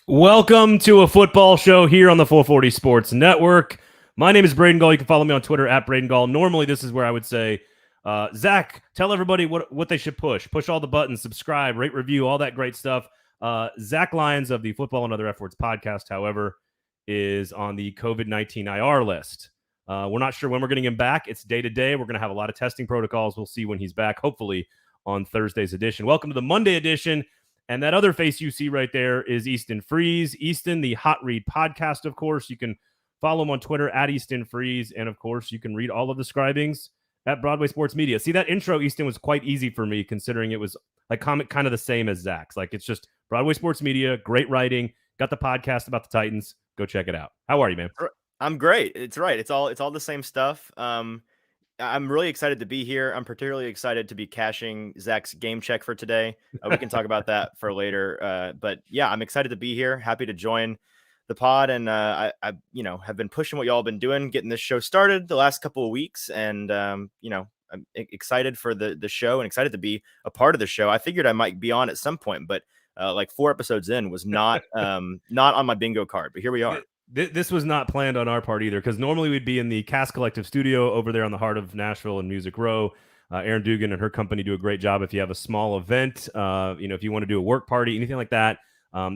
Welcome to a football show here on the 440 Sports Network. My name is Braden Gall. You can follow me on Twitter at Braden Gall. Normally, this is where I would say, Zach, tell everybody what they should push. Push all the buttons, subscribe, rate, review, all that great stuff. Zach Lyons of the Football and Other F Words podcast, however, is on the COVID-19 IR list. We're not sure when we're getting him back. It's day to day. We're going to have a lot of testing protocols. We'll see when he's back, hopefully on Thursday's edition. Welcome to the Monday edition. And that other face you see right there is Easton Freeze. Easton, the Hot Read podcast, of course. You can follow him on Twitter at Easton Freeze. And, of course, you can read all of the scribings at Broadway Sports Media. See, that intro, Easton, was quite easy for me, considering it was like kind of the same as Zach's. Like, it's just Broadway Sports Media, great writing, got the podcast about the Titans. Go check it out. How are you, man? I'm great. It's right. It's all the same stuff. I'm really excited to be here. I'm particularly excited to be cashing Zach's game check for today. We can talk about that for later. But yeah, I'm excited to be here. Happy to join the pod, and I have been pushing what y'all have been doing, getting this show started the last couple of weeks, and I'm excited for the show and excited to be a part of the show. I figured I might be on at some point, but like 4 episodes in was not not on my bingo card. But here we are. This was not planned on our part either, because normally we'd be in the Cast Collective studio over there on the heart of Nashville and Music Row. Aaron Dugan and her company do a great job. If you have a small event, if you want to do a work party, anything like that,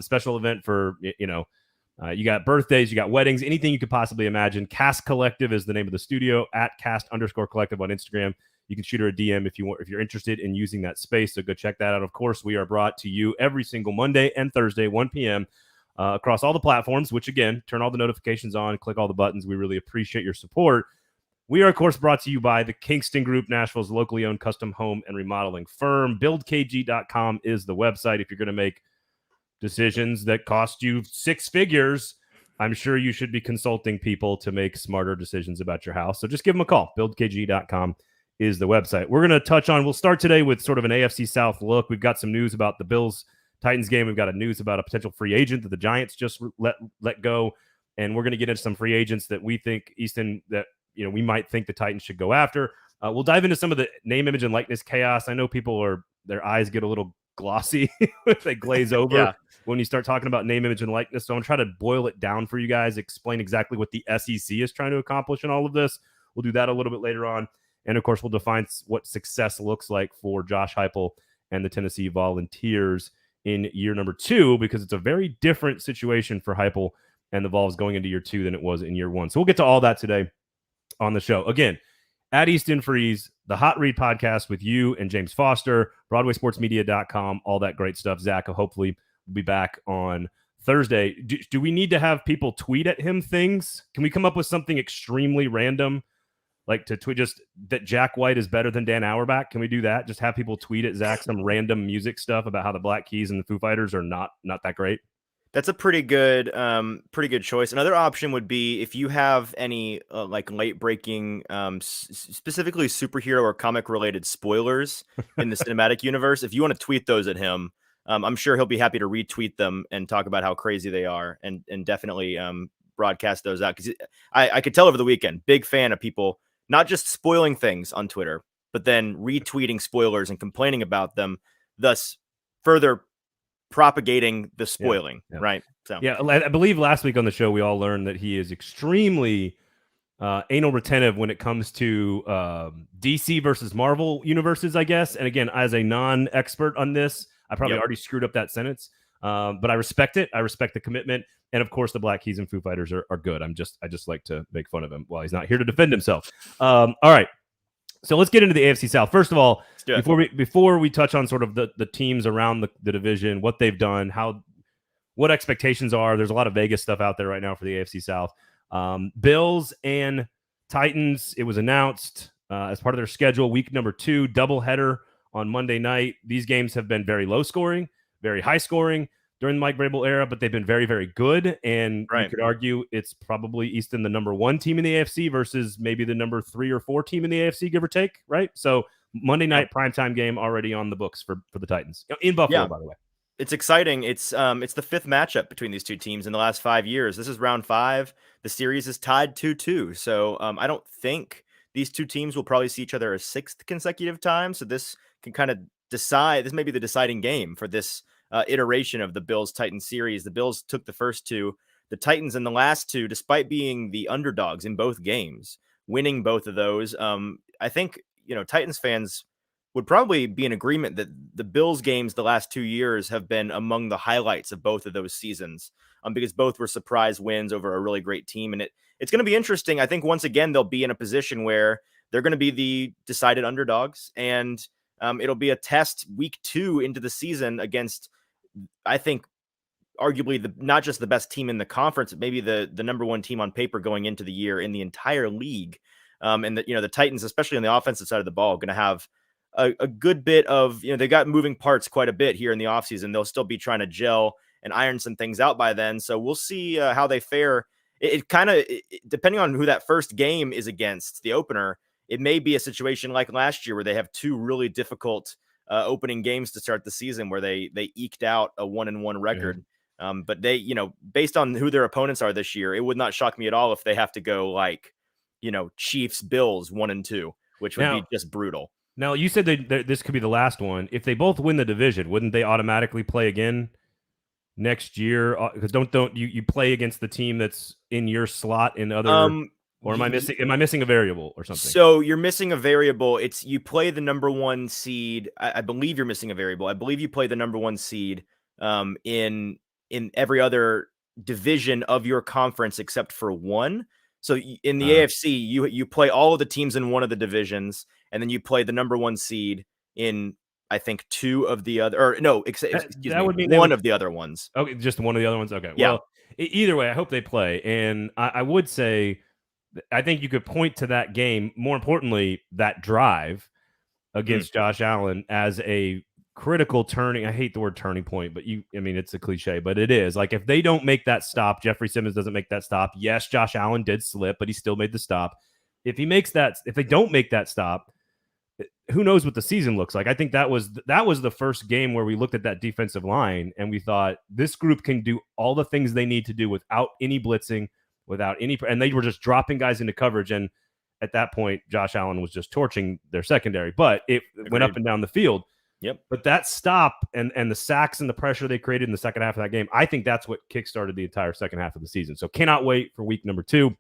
special event for, you got birthdays, you got weddings, anything you could possibly imagine. Cast Collective is the name of the studio, at @cast_collective on Instagram. You can shoot her a DM if you're interested in using that space. So go check that out. Of course, we are brought to you every single Monday and Thursday, 1 p.m. Across all the platforms, which, again, turn all the notifications on, click all the buttons. We really appreciate your support. We are, of course, brought to you by the Kingston Group, Nashville's locally owned custom home and remodeling firm. BuildKG.com is the website. If you're going to make decisions that cost you 6 figures, I'm sure you should be consulting people to make smarter decisions about your house. So just give them a call. BuildKG.com is the website. We're going to we'll start today with sort of an AFC South look. We've got some news about the Bills Titans game. We've got news about a potential free agent that the Giants just let go, and we're going to get into some free agents that we think, Easton, that we might think the Titans should go after. We'll dive into some of the name, image, and likeness chaos. I know their eyes get a little glossy if they glaze over when you start talking about name, image, and likeness. So I'm trying to boil it down for you guys, explain exactly what the SEC is trying to accomplish in all of this. We'll do that a little bit later on, and of course, we'll define what success looks like for Josh Heupel and the Tennessee Volunteers in year number 2, because it's a very different situation for Heupel and the Vols going into year 2 than it was in year 1. So we'll get to all that today on the show. Again, at Easton Freeze, the Hot Read podcast with you and James Foster, BroadwaySportsMedia.com, all that great stuff. Zach, hopefully, will be back on Thursday. Do we need to have people tweet at him things? Can we come up with something extremely random? Like to tweet just that Jack White is better than Dan Auerbach. Can we do that? Just have people tweet at Zach some random music stuff about how the Black Keys and the Foo Fighters are not that great. That's a pretty good choice. Another option would be if you have any like late breaking, specifically superhero or comic related spoilers in the cinematic universe. If you want to tweet those at him, I'm sure he'll be happy to retweet them and talk about how crazy they are, and definitely broadcast those out. Because I could tell over the weekend, big fan of people not just spoiling things on Twitter, but then retweeting spoilers and complaining about them, thus further propagating the spoiling, right? So I believe last week on the show, we all learned that he is extremely anal retentive when it comes to DC versus Marvel universes, I guess. And again, as a non-expert on this, I probably already screwed up that sentence. But I respect it. I respect the commitment. And of course, the Black Keys and Foo Fighters are good. I just like to make fun of him while he's not here to defend himself. All right. So let's get into the AFC South. First of all, before we touch on sort of the teams around the division, what they've done, what expectations are. There's a lot of Vegas stuff out there right now for the AFC South. Bills and Titans, it was announced as part of their schedule, week number 2, doubleheader on Monday night. These games have been very low scoring, very high scoring during the Mike Vrabel era, but they've been very, very good. And you could argue it's probably Easton, the number 1 team in the AFC versus maybe the number 3 or 4 team in the AFC, give or take, right? So Monday night primetime game already on the books for the Titans in Buffalo, by the way. It's exciting. It's the 5th matchup between these two teams in the last 5 years. This is round 5. The series is tied 2-2. So I don't think these two teams will probably see each other a 6th consecutive time. So this can kind of decide. This may be the deciding game for this iteration of the Bills-Titans series. The Bills took the first two. The Titans in the last two, despite being the underdogs in both games, winning both of those. I think, Titans fans would probably be in agreement that the Bills games the last 2 years have been among the highlights of both of those seasons, because both were surprise wins over a really great team. And it's going to be interesting. I think once again, they'll be in a position where they're going to be the decided underdogs, and it'll be a test week 2 into the season against, I think, arguably not just the best team in the conference, but maybe the number one team on paper going into the year in the entire league. And the Titans, especially on the offensive side of the ball, going to have a good bit of, they got moving parts quite a bit here in the offseason. They'll still be trying to gel and iron some things out by then. So we'll see how they fare. It kind of, depending on who that first game is against, the opener, it may be a situation like last year where they have two really difficult opening games to start the season where they eked out a 1-1 record. Yeah. But they, based on who their opponents are this year, it would not shock me at all if they have to go like, Chiefs, Bills 1-2, which would be just brutal. Now, you said this could be the last one. If they both win the division, wouldn't they automatically play again next year? Because don't you play against the team that's in your slot in other, or am I missing a variable or something? So you're missing a variable. It's you play the number one seed. I believe you're missing a variable. I believe you play the number one seed in every other division of your conference except for one. So in the AFC, you play all of the teams in one of the divisions, and then you play the number one seed in, I think, two of the other, or no, excuse me, one of the other ones. Okay, just one of the other ones. Okay, yeah. Well, either way, I hope they play, and I would say, I think you could point to that game. More importantly, that drive against Josh Allen as a critical turning. I hate the word turning point, but it's a cliche, but it is. Like, if they don't make that stop, Jeffrey Simmons doesn't make that stop. Yes, Josh Allen did slip, but he still made the stop. If they don't make that stop, who knows what the season looks like? I think that was the first game where we looked at that defensive line and we thought this group can do all the things they need to do without any blitzing, and they were just dropping guys into coverage. And at that point, Josh Allen was just torching their secondary, but it went up and down the field. Yep. But that stop and the sacks and the pressure they created in the second half of that game, I think that's what kickstarted the entire second half of the season. So cannot wait for week number 2.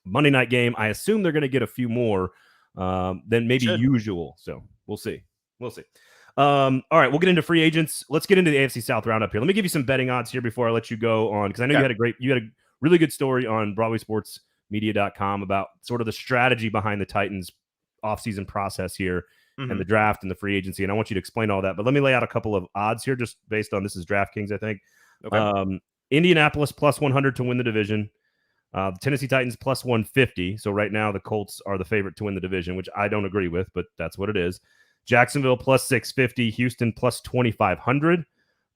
Monday night game. I assume they're going to get a few more than maybe usual. So we'll see. All right, we'll get into free agents. Let's get into the AFC South roundup here. Let me give you some betting odds here before I let you go on, because I know you had a really good story on BroadwaySportsMedia.com about sort of the strategy behind the Titans offseason process here. And the draft and the free agency. And I want you to explain all that. But let me lay out a couple of odds here just based on, this is DraftKings, I think. Okay. Indianapolis plus 100 to win the division. The Tennessee Titans plus 150. So right now the Colts are the favorite to win the division, which I don't agree with, but that's what it is. Jacksonville plus 650. Houston plus 2,500.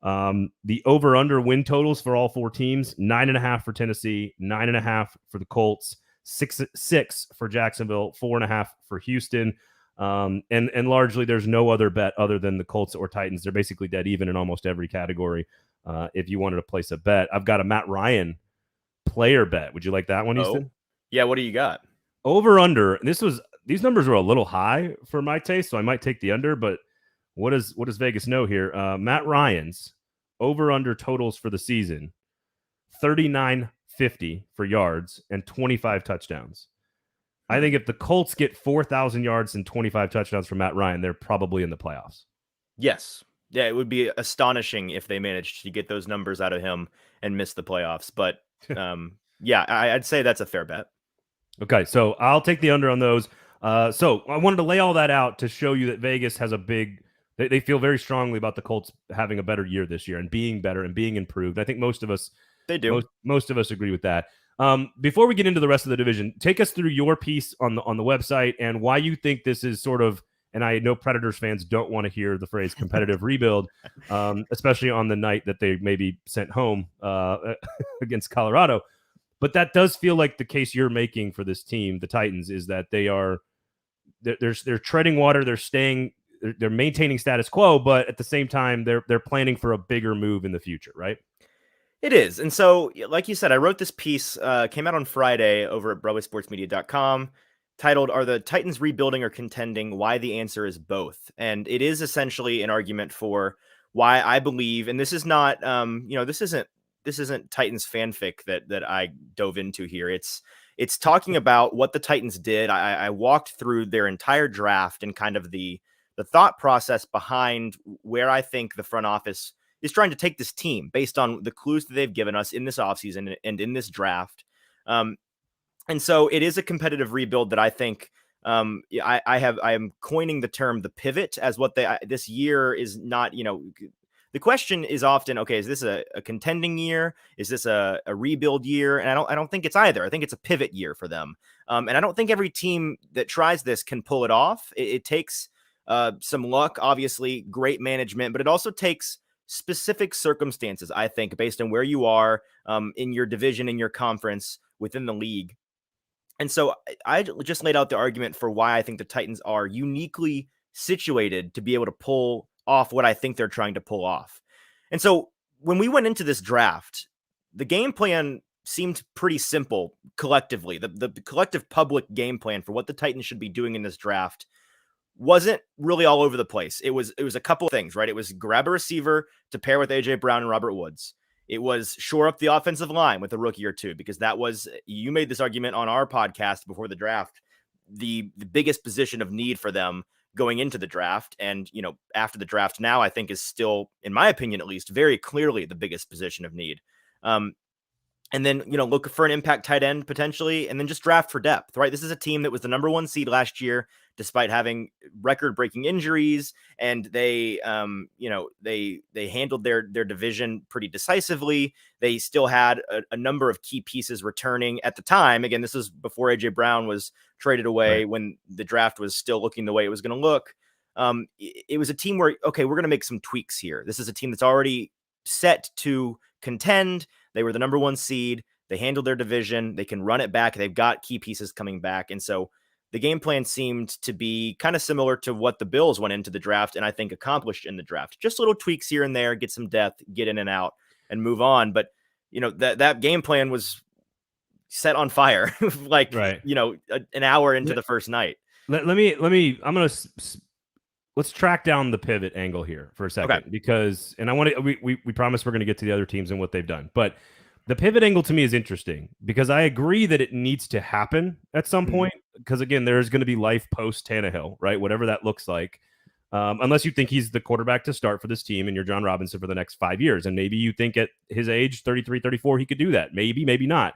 The over-under win totals for all four teams, 9.5 for Tennessee, 9.5 for the Colts, 6 for Jacksonville, 4.5 for Houston. And largely there's no other bet other than the Colts or Titans. They're basically dead even in almost every category. If you wanted to place a bet, I've got a Matt Ryan player bet. Would you like that one, Easton? Yeah. What do you got? Over under. These numbers are a little high for my taste, so I might take the under, but what does Vegas know here? Matt Ryan's over under totals for the season, 39.50 for yards and 25 touchdowns. I think if the Colts get 4,000 yards and 25 touchdowns from Matt Ryan, they're probably in the playoffs. Yes. Yeah, it would be astonishing if they managed to get those numbers out of him and miss the playoffs. But yeah, I'd say that's a fair bet. Okay, so I'll take the under on those. So I wanted to lay all that out to show you that Vegas has they feel very strongly about the Colts having a better year this year and being better and being improved. I think most of us Most of us agree with that. Before we get into the rest of the division, take us through your piece on the website and why you think this is sort of, and I know Predators fans don't want to hear the phrase competitive rebuild, especially on the night that they maybe sent home against Colorado. But that does feel like the case you're making for this team, the Titans, is that they're treading water, they're maintaining status quo, but at the same time they're planning for a bigger move in the future, right? It is. And so, like you said, I wrote this piece, came out on Friday over at BroadwaySportsMedia.com, titled, "Are the Titans Rebuilding or Contending? Why the Answer is Both." And it is essentially an argument for why I believe, and this is not, this isn't Titans fanfic that I dove into here. It's talking about what the Titans did. I walked through their entire draft and kind of the thought process behind where I think the front office is trying to take this team based on the clues that they've given us in this offseason and in this draft. And so it is a competitive rebuild that I think I am coining the term the pivot as what this year is not, the question is often, okay, is this a contending year? Is this a rebuild year? And I don't think it's either. I think it's a pivot year for them. And I don't think every team that tries this can pull it off. It takes some luck, obviously, great management, but it also takes specific circumstances, I think, based on where you are in your division, in your conference, within the league. And so I just laid out the argument for why I think the Titans are uniquely situated to be able to pull off what I think they're trying to pull off. And so when we went into this draft, the game plan seemed pretty simple collectively. The collective public game plan for what the Titans should be doing in this draft wasn't really all over the place. It was a couple of things, right? It was grab a receiver to pair with AJ Brown and Robert Woods. It was shore up the offensive line with a rookie or two, because you made this argument on our podcast before the draft, the biggest position of need for them going into the draft. And, after the draft now, I think is still, in my opinion, at least, very clearly the biggest position of need. And then, look for an impact tight end potentially, and then just draft for depth, right? This is a team that was the number 1 seed last year, despite having record-breaking injuries, and they handled their division pretty decisively. They still had a number of key pieces returning at the time. Again, this is before AJ Brown was traded away, right, when the draft was still looking the way it was going to look. It was a team where, okay, we're going to make some tweaks here. This is a team that's already set to contend. They were the number 1 seed. They handled their division. They can run it back. They've got key pieces coming back. And so the game plan seemed to be kind of similar to what the Bills went into the draft and I think accomplished in the draft. Just little tweaks here and there, get some depth, get in and out, and move on. But, that game plan was set on fire, like, right, an hour into the first night. Let's track down the pivot angle here for a second, okay, because, and I want to, we promise we're going to get to the other teams and what they've done, but the pivot angle to me is interesting because I agree that it needs to happen at some point. Because again, there's going to be life post Tannehill, right? Whatever that looks like. Unless you think he's the quarterback to start for this team and you're John Robinson for the next 5 years. And maybe you think at his age, 33, 34, he could do that. Maybe not.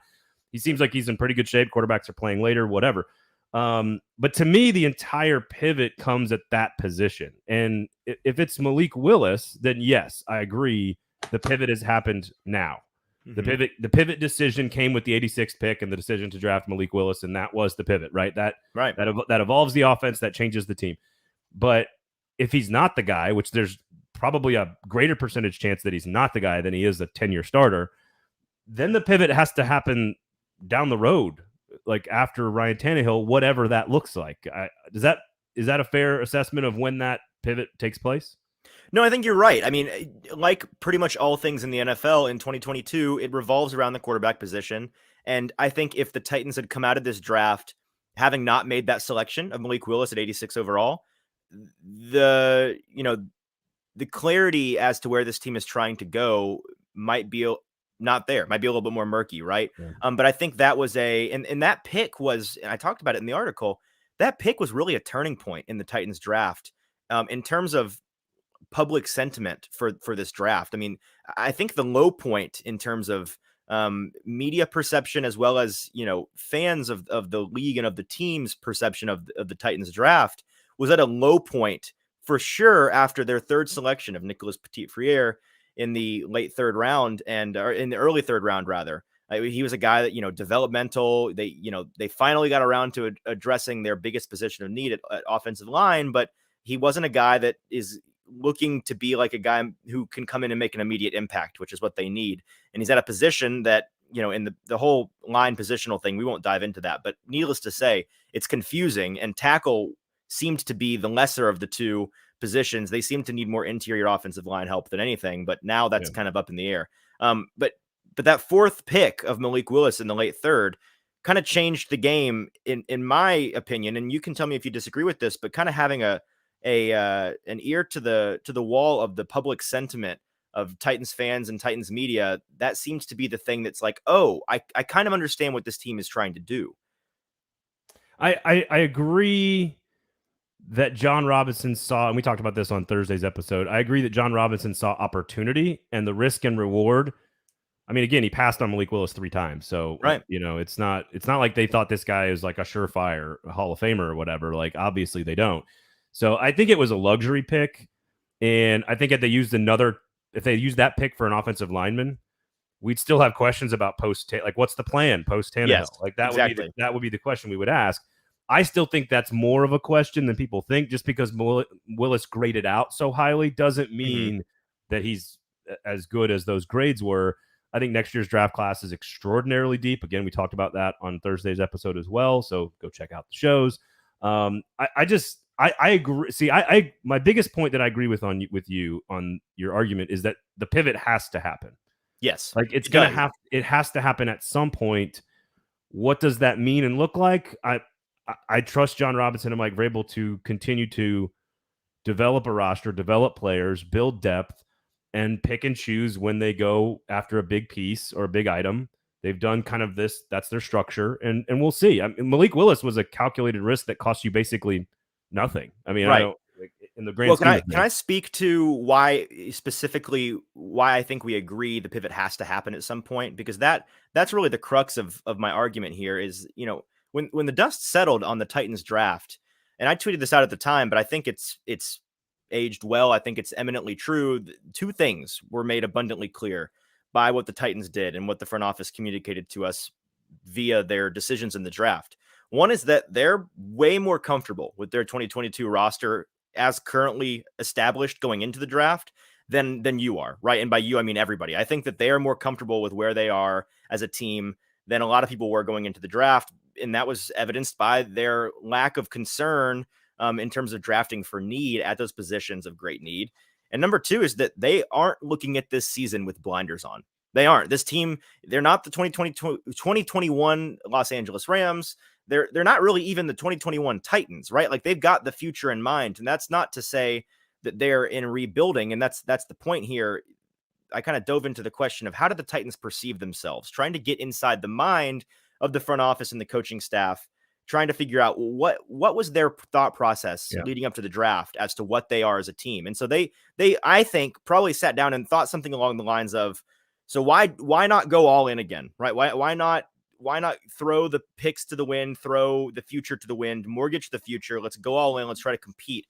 He seems like he's in pretty good shape. Quarterbacks are playing later, whatever. But to me, the entire pivot comes at that position. And if it's Malik Willis, then yes, I agree. The pivot has happened now. The pivot decision came with the 86th pick and the decision to draft Malik Willis, and that was the pivot, right? That evolves the offense, that changes the team. But if he's not the guy, which there's probably a greater percentage chance that he's not the guy than he is a 10-year starter, then the pivot has to happen down the road, like after Ryan Tannehill, whatever that looks like. Is that a fair assessment of when that pivot takes place? No, I think you're right. I mean, like pretty much all things in the NFL in 2022, it revolves around the quarterback position. And I think if the Titans had come out of this draft having not made that selection of Malik Willis at 86 overall, the clarity as to where this team is trying to go might be not there, might be a little bit more murky, right? Yeah. But I think that was and that pick was, and I talked about it in the article, that pick was really a turning point in the Titans draft in terms of public sentiment for this draft. I mean, I think the low point in terms of media perception, as well as, fans of the league and of the team's perception of the Titans draft, was at a low point for sure after their third selection of Nicholas Petit-Frere in the late third round or in the early third round, rather. He was a guy that, developmental. They finally got around to addressing their biggest position of need at offensive line, but he wasn't a guy that is looking to be like a guy who can come in and make an immediate impact, which is what they need. And he's at a position that, in the whole line positional thing, we won't dive into that, but needless to say, it's confusing, and tackle seemed to be the lesser of the two positions. They seem to need more interior offensive line help than anything, but now that's kind of up in the air. But that fourth pick of Malik Willis in the late third kind of changed the game in my opinion. And you can tell me if you disagree with this, but kind of having a an ear to the wall of the public sentiment of Titans fans and Titans media, that seems to be the thing that's like, oh, I kind of understand what this team is trying to do. I agree that John Robinson saw, and we talked about this on Thursday's episode. I agree that John Robinson saw opportunity and the risk and reward. I mean, again, he passed on Malik Willis 3 times. So, right. It's not like they thought this guy is like a surefire Hall of Famer or whatever. Like, obviously they don't. So I think it was a luxury pick. And I think if they used that pick for an offensive lineman, we'd still have questions about like what's the plan post Tannehill? Yes, like that exactly. would be the question we would ask. I still think that's more of a question than people think. Just because Willis graded out so highly doesn't mean that he's as good as those grades were. I think next year's draft class is extraordinarily deep. Again, we talked about that on Thursday's episode as well. So go check out the shows. I agree. See, my biggest point that I agree with you on your argument is that the pivot has to happen. Yes. Like it has to happen at some point. What does that mean and look like? I trust John Robinson and Mike Vrabel to continue to develop a roster, develop players, build depth, and pick and choose when they go after a big piece or a big item. They've done kind of this. That's their structure, and we'll see. I mean, Malik Willis was a calculated risk that cost you basically nothing. I mean, right. I don't. In the grand scheme of things. Can I speak to why I think we agree the pivot has to happen at some point? Because that's really the crux of my argument here is, when the dust settled on the Titans draft, and I tweeted this out at the time, but I think it's aged well. I think it's eminently true. 2 things were made abundantly clear by what the Titans did and what the front office communicated to us via their decisions in the draft. One is that they're way more comfortable with their 2022 roster as currently established going into the draft than you are, right? And by you, I mean everybody. I think that they are more comfortable with where they are as a team than a lot of people were going into the draft. And that was evidenced by their lack of concern in terms of drafting for need at those positions of great need. And number 2 is that they aren't looking at this season with blinders on. They aren't. This team, they're not the 2021 Los Angeles Rams. They're not really even the 2021 Titans, right? Like they've got the future in mind. And that's not to say that they're in rebuilding. And that's the point here. I kind of dove into the question of how do the Titans perceive themselves, trying to get inside the mind of the front office and the coaching staff, trying to figure out what was their thought process leading up to the draft as to what they are as a team. And so they I think probably sat down and thought something along the lines of, so why not go all in again, right? Why not throw the picks to the wind, throw the future to the wind, mortgage the future? Let's go all in. Let's try to compete.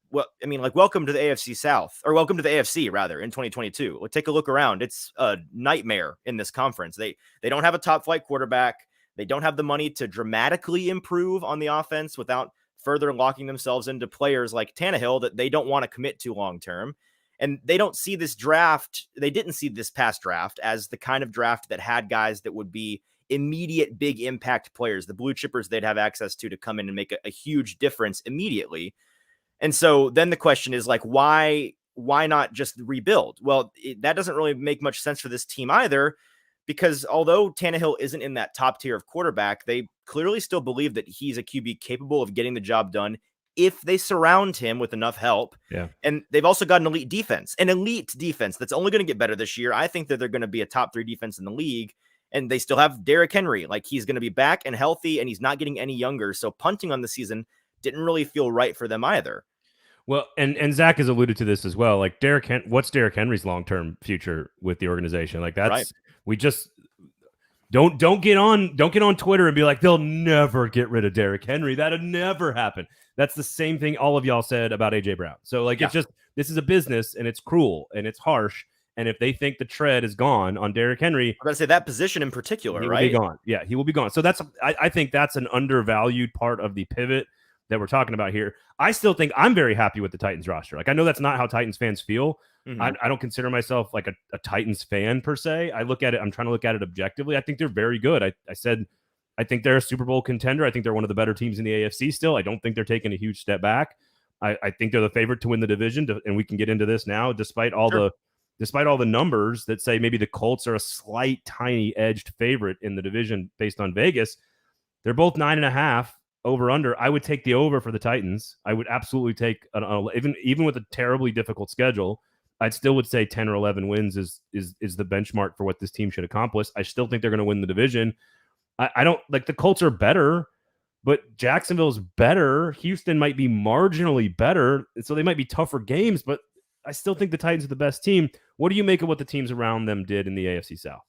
Well, I mean, like, welcome to the AFC South, or welcome to the AFC rather, in 2022. Well, take a look around. It's a nightmare in this conference. They don't have a top flight quarterback. They don't have the money to dramatically improve on the offense without further locking themselves into players like Tannehill that they don't want to commit to long term. And they don't see this draft. They didn't see this past draft as the kind of draft that had guys that would be immediate big impact players, the blue chippers they'd have access to come in and make a huge difference immediately. And so then the question is like, why not just rebuild? Well, that doesn't really make much sense for this team either, because although Tannehill isn't in that top tier of quarterback, they clearly still believe that he's a QB capable of getting the job done if they surround him with enough help. Yeah. And they've also got an elite defense that's only going to get better this year. I think that they're going to be a top 3 defense in the league. And they still have Derrick Henry. Like, he's going to be back and healthy, and he's not getting any younger. So punting on the season didn't really feel right for them either. Well, and Zach has alluded to this as well. Like, what's Derrick Henry's long-term future with the organization? Like, that's right. We just don't get on Twitter and be like, they'll never get rid of Derrick Henry. That'll never happen. That's the same thing all of y'all said about AJ Brown. So like, It's just, this is a business, and it's cruel and it's harsh. And if they think the tread is gone on Derrick Henry, I'm going to say that position in particular, he right? will be gone. Yeah, he will be gone. So I think that's an undervalued part of the pivot that we're talking about here. I still think I'm very happy with the Titans roster. Like, I know that's not how Titans fans feel. Mm-hmm. I don't consider myself like a Titans fan per se. I'm trying to look at it objectively. I think they're very good. I said, I think they're a Super Bowl contender. I think they're one of the better teams in the AFC still. I don't think they're taking a huge step back. I think they're the favorite to win the division, and we can get into this now, despite all the numbers that say maybe the Colts are a slight, tiny edged favorite in the division based on Vegas. They're both 9.5. over under, I would take the over for the Titans. I would absolutely take even with a terribly difficult schedule. I still would say 10 or 11 wins is the benchmark for what this team should accomplish. I still think they're going to win the division. I don't like the Colts are better, but Jacksonville's better. Houston might be marginally better, so they might be tougher games, but I still think the Titans are the best team. What do you make of what the teams around them did in the AFC South?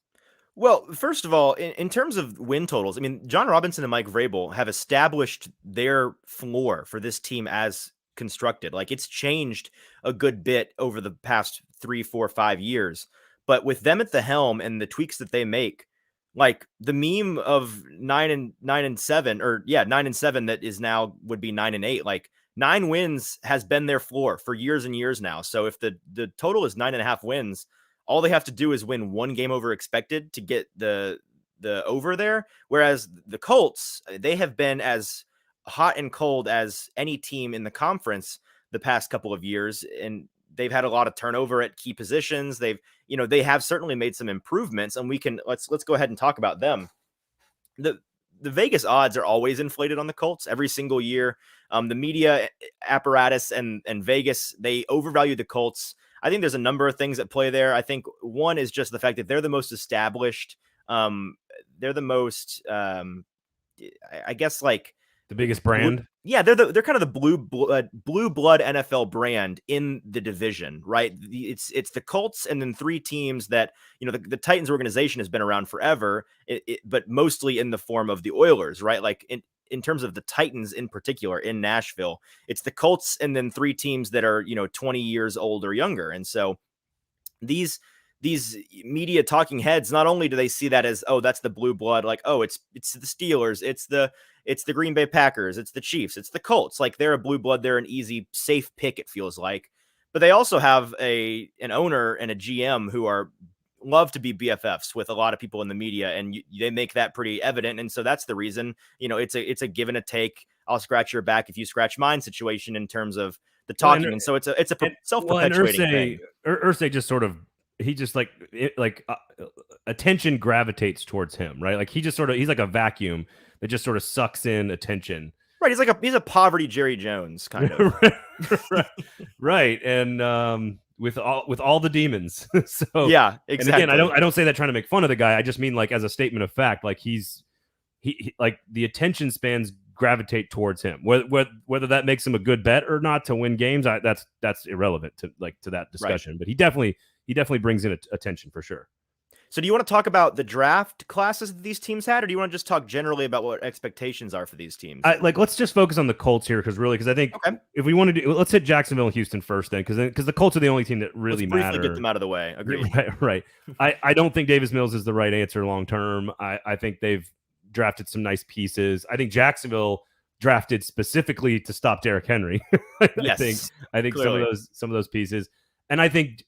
Well, first of all, in terms of win totals, I mean, John Robinson and Mike Vrabel have established their floor for this team as constructed. Like, it's changed a good bit over the past 3, 4, 5 years. But with them at the helm and the tweaks that they make, like the meme of 9-7, or 9-7 that is now would be 9-8, like 9 wins has been their floor for years and years now. So if the total is 9.5 wins, all they have to do is win one game over expected to get the over there. Whereas the Colts, they have been as hot and cold as any team in the conference the past couple of years, and they've had a lot of turnover at key positions. They have certainly made some improvements, and let's go ahead and talk about them. The Vegas odds are always inflated on the Colts every single year. The media apparatus and Vegas, they overvalue the Colts. I think there's a number of things at play there. I think one is just the fact that they're the most established. They're the most, I guess, like the biggest brand. Yeah, they're kind of the blue blood NFL brand in the division, right? It's the Colts and then 3 teams that, the Titans organization has been around forever, but mostly in the form of the Oilers, right? Like in terms of the Titans in particular in Nashville, it's the Colts and then 3 teams that are, 20 years old or younger. And so these media talking heads, not only do they see that as, oh, that's the blue blood, like, oh, it's the Steelers, it's the Green Bay Packers, it's the Chiefs, it's the Colts. Like, they're a blue blood, they're an easy, safe pick, it feels like. But they also have an owner and a GM who love to be BFFs with a lot of people in the media, and they make that pretty evident. And so that's the reason, it's a give and a take. I'll scratch your back if you scratch mine situation in terms of the talking. And so it's a self-perpetuating thing. Irsay just sort of, he just attention gravitates towards him, right? Like he's like a vacuum that just sort of sucks in attention. Right. He's a poverty Jerry Jones kind of. Right. And with all the demons. So yeah, exactly. And again, I don't say that trying to make fun of the guy. I just mean like as a statement of fact, like he like the attention spans gravitate towards him. Whether that makes him a good bet or not to win games, that's irrelevant to that discussion. Right. But he definitely brings in attention for sure. So do you want to talk about the draft classes that these teams had, or do you want to just talk generally about what expectations are for these teams? Let's just focus on the Colts here, because I think if we want to do, let's hit Jacksonville and Houston first, then because the Colts are the only team that really matter. Briefly get them out of the way. Agreed. Right. I don't think Davis Mills is the right answer long term. I think they've drafted some nice pieces. I think Jacksonville drafted specifically to stop Derrick Henry. Yes, I think some of those pieces, and I think,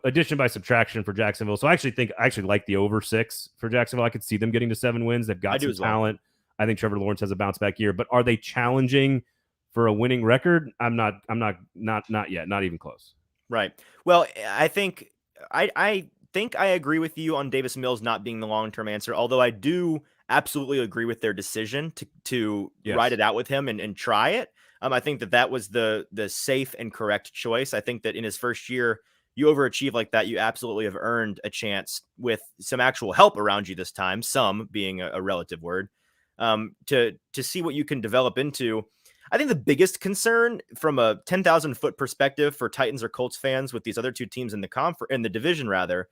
addition by subtraction for Jacksonville. So I actually like the over 6 for Jacksonville. I could see them getting to 7 wins. They've got some talent. I think Trevor Lawrence has a bounce back year, but are they challenging for a winning record? I'm not yet, not even close. Right. Well, I think I agree with you on Davis Mills not being the long-term answer, although I do absolutely agree with their decision to ride it out with him and try it. I think that was the safe and correct choice. I think that in his first year, you overachieve like that, you absolutely have earned a chance with some actual help around you this time, some being a relative word, to see what you can develop into. I think the biggest concern from a 10,000 foot perspective for Titans or Colts fans with these other 2 teams in the division rather,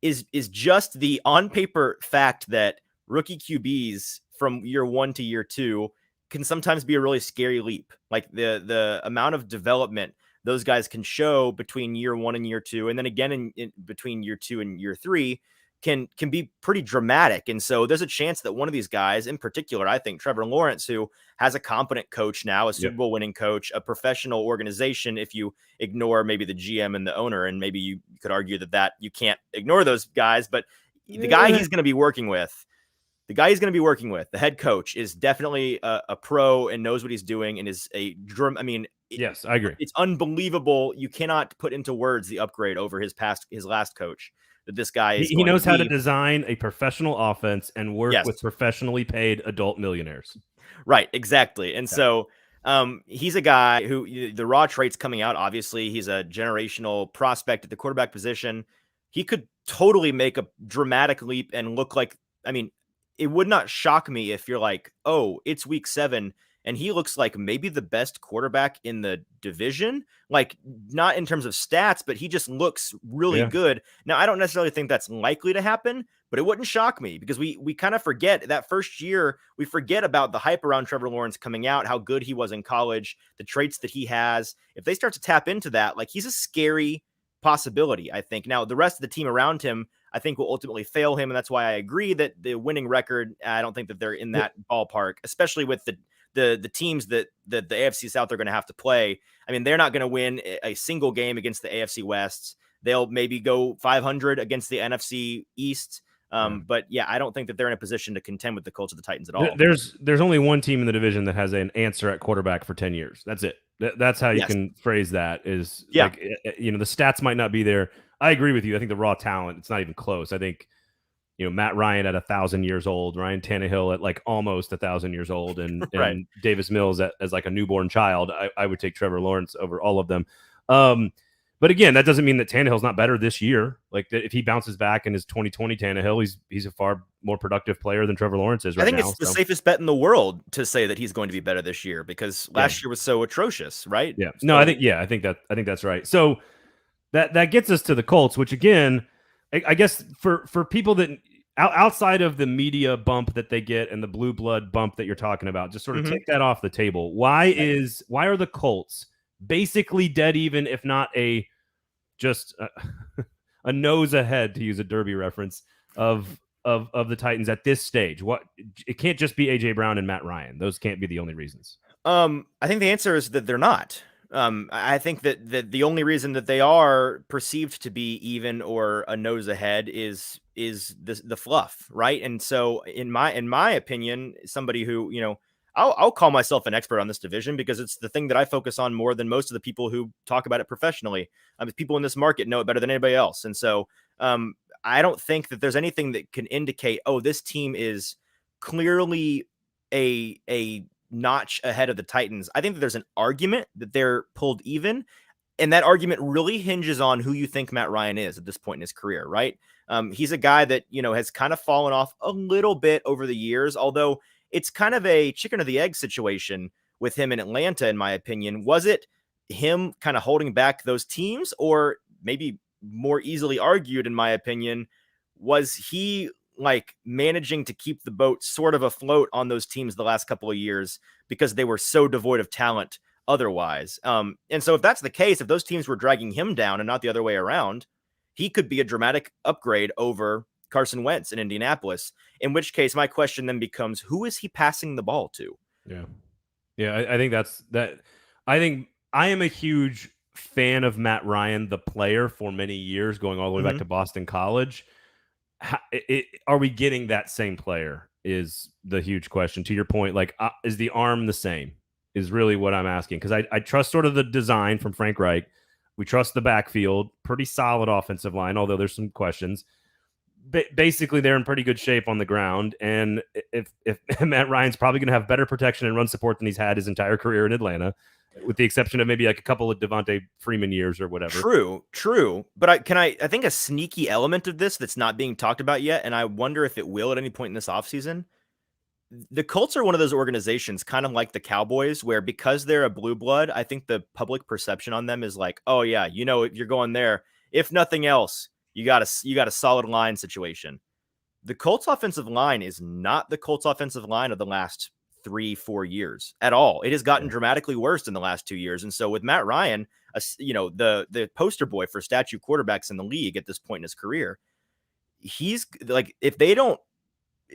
is just the on paper fact that rookie QBs from year 1 to year 2 can sometimes be a really scary leap. Like the amount of development those guys can show between year 1 and year 2, and then again in between year 2 and year 3 can be pretty dramatic. And so there's a chance that one of these guys, in particular, I think Trevor Lawrence, who has a competent coach now, a Super Bowl winning coach, a professional organization, if you ignore maybe the GM and the owner, and maybe you could argue that you can't ignore those guys, but the guy he's going to be working with, the head coach, is definitely a pro and knows what he's doing and is yes, I agree. It's unbelievable. You cannot put into words the upgrade over his last coach that this guy is. He knows how to design a professional offense and work with professionally paid adult millionaires. Right, exactly. And so he's a guy who the raw traits coming out, obviously, he's a generational prospect at the quarterback position. He could totally make a dramatic leap and look like, I mean, it would not shock me if you're like, oh, it's week 7 and he looks like maybe the best quarterback in the division. Like, not in terms of stats, but he just looks really good. Now, I don't necessarily think that's likely to happen, but it wouldn't shock me because we kind of forget that first year. We forget about the hype around Trevor Lawrence coming out, how good he was in college, the traits that he has. If they start to tap into that, like, he's a scary possibility, I think. Now, the rest of the team around him, I think, will ultimately fail him, and that's why I agree that the winning record, I don't think that they're in that ballpark, especially with the teams that the AFC South are going to have to play. I mean, they're not going to win a single game against the AFC West. They'll maybe go 500 against the NFC East. But yeah, I don't think that they're in a position to contend with the Colts or the Titans at all. There's only one team in the division that has an answer at quarterback for 10 years. That's it. That's how you can phrase that is like, the stats might not be there. I agree with you. I think the raw talent, it's not even close. I think, Matt Ryan at 1,000 years old, Ryan Tannehill at like almost 1,000 years old, and, and Davis Mills as like a newborn child. I would take Trevor Lawrence over all of them. But again, that doesn't mean that Tannehill's not better this year. Like, if he bounces back in his 2020 Tannehill, he's a far more productive player than Trevor Lawrence is right now. I think it's the safest bet in the world to say that he's going to be better this year because last year was so atrocious, right? Yeah. So, no, I think that's right. So that gets us to the Colts, which again, I guess for people that outside of the media bump that they get and the blue blood bump that you're talking about, just sort of take that off the table. Why are the Colts basically dead even, if not just a nose ahead, to use a Derby reference, of the Titans at this stage? What, it can't just be AJ Brown and Matt Ryan. Those can't be the only reasons. I think the answer is that they're not. I think that the only reason that they are perceived to be even or a nose ahead is the fluff, right? And so in my opinion, somebody who, I'll call myself an expert on this division because it's the thing that I focus on more than most of the people who talk about it professionally. People in this market know it better than anybody else. And so I don't think that there's anything that can indicate, oh, this team is clearly a notch ahead of the Titans. I think that there's an argument that they're pulled even. And that argument really hinges on who you think Matt Ryan is at this point in his career, right? He's a guy that, has kind of fallen off a little bit over the years, although it's kind of a chicken or the egg situation with him in Atlanta, in my opinion. Was it him kind of holding back those teams, or maybe more easily argued, in my opinion, was he like managing to keep the boat sort of afloat on those teams the last couple of years because they were so devoid of talent otherwise? And so if that's the case, if those teams were dragging him down and not the other way around, he could be a dramatic upgrade over Carson Wentz in Indianapolis, in which case my question then becomes, who is he passing the ball to? Yeah. I think that's that. I think I am a huge fan of Matt Ryan, the player, for many years, going all the way back to Boston College. Are we getting that same player is the huge question. To your point, like, is the arm the same is really what I'm asking. Because I trust sort of the design from Frank Reich. We trust the backfield, pretty solid offensive line, although there's some questions. Basically, they're in pretty good shape on the ground. And if Matt Ryan's probably going to have better protection and run support than he's had his entire career in Atlanta, with the exception of maybe like a couple of Devontae Freeman years or whatever. True. But I think a sneaky element of this that's not being talked about yet, and I wonder if it will at any point in this offseason, the Colts are one of those organizations, kind of like the Cowboys, where because they're a blue blood, I think the public perception on them is like, oh yeah, if you're going there, if nothing else, you got a solid line situation. The Colts offensive line is not the Colts offensive line of the last 3-4 years at all. It has gotten dramatically worse in the last 2 years. And so with Matt Ryan, the poster boy for statue quarterbacks in the league at this point in his career, he's like, if they don't,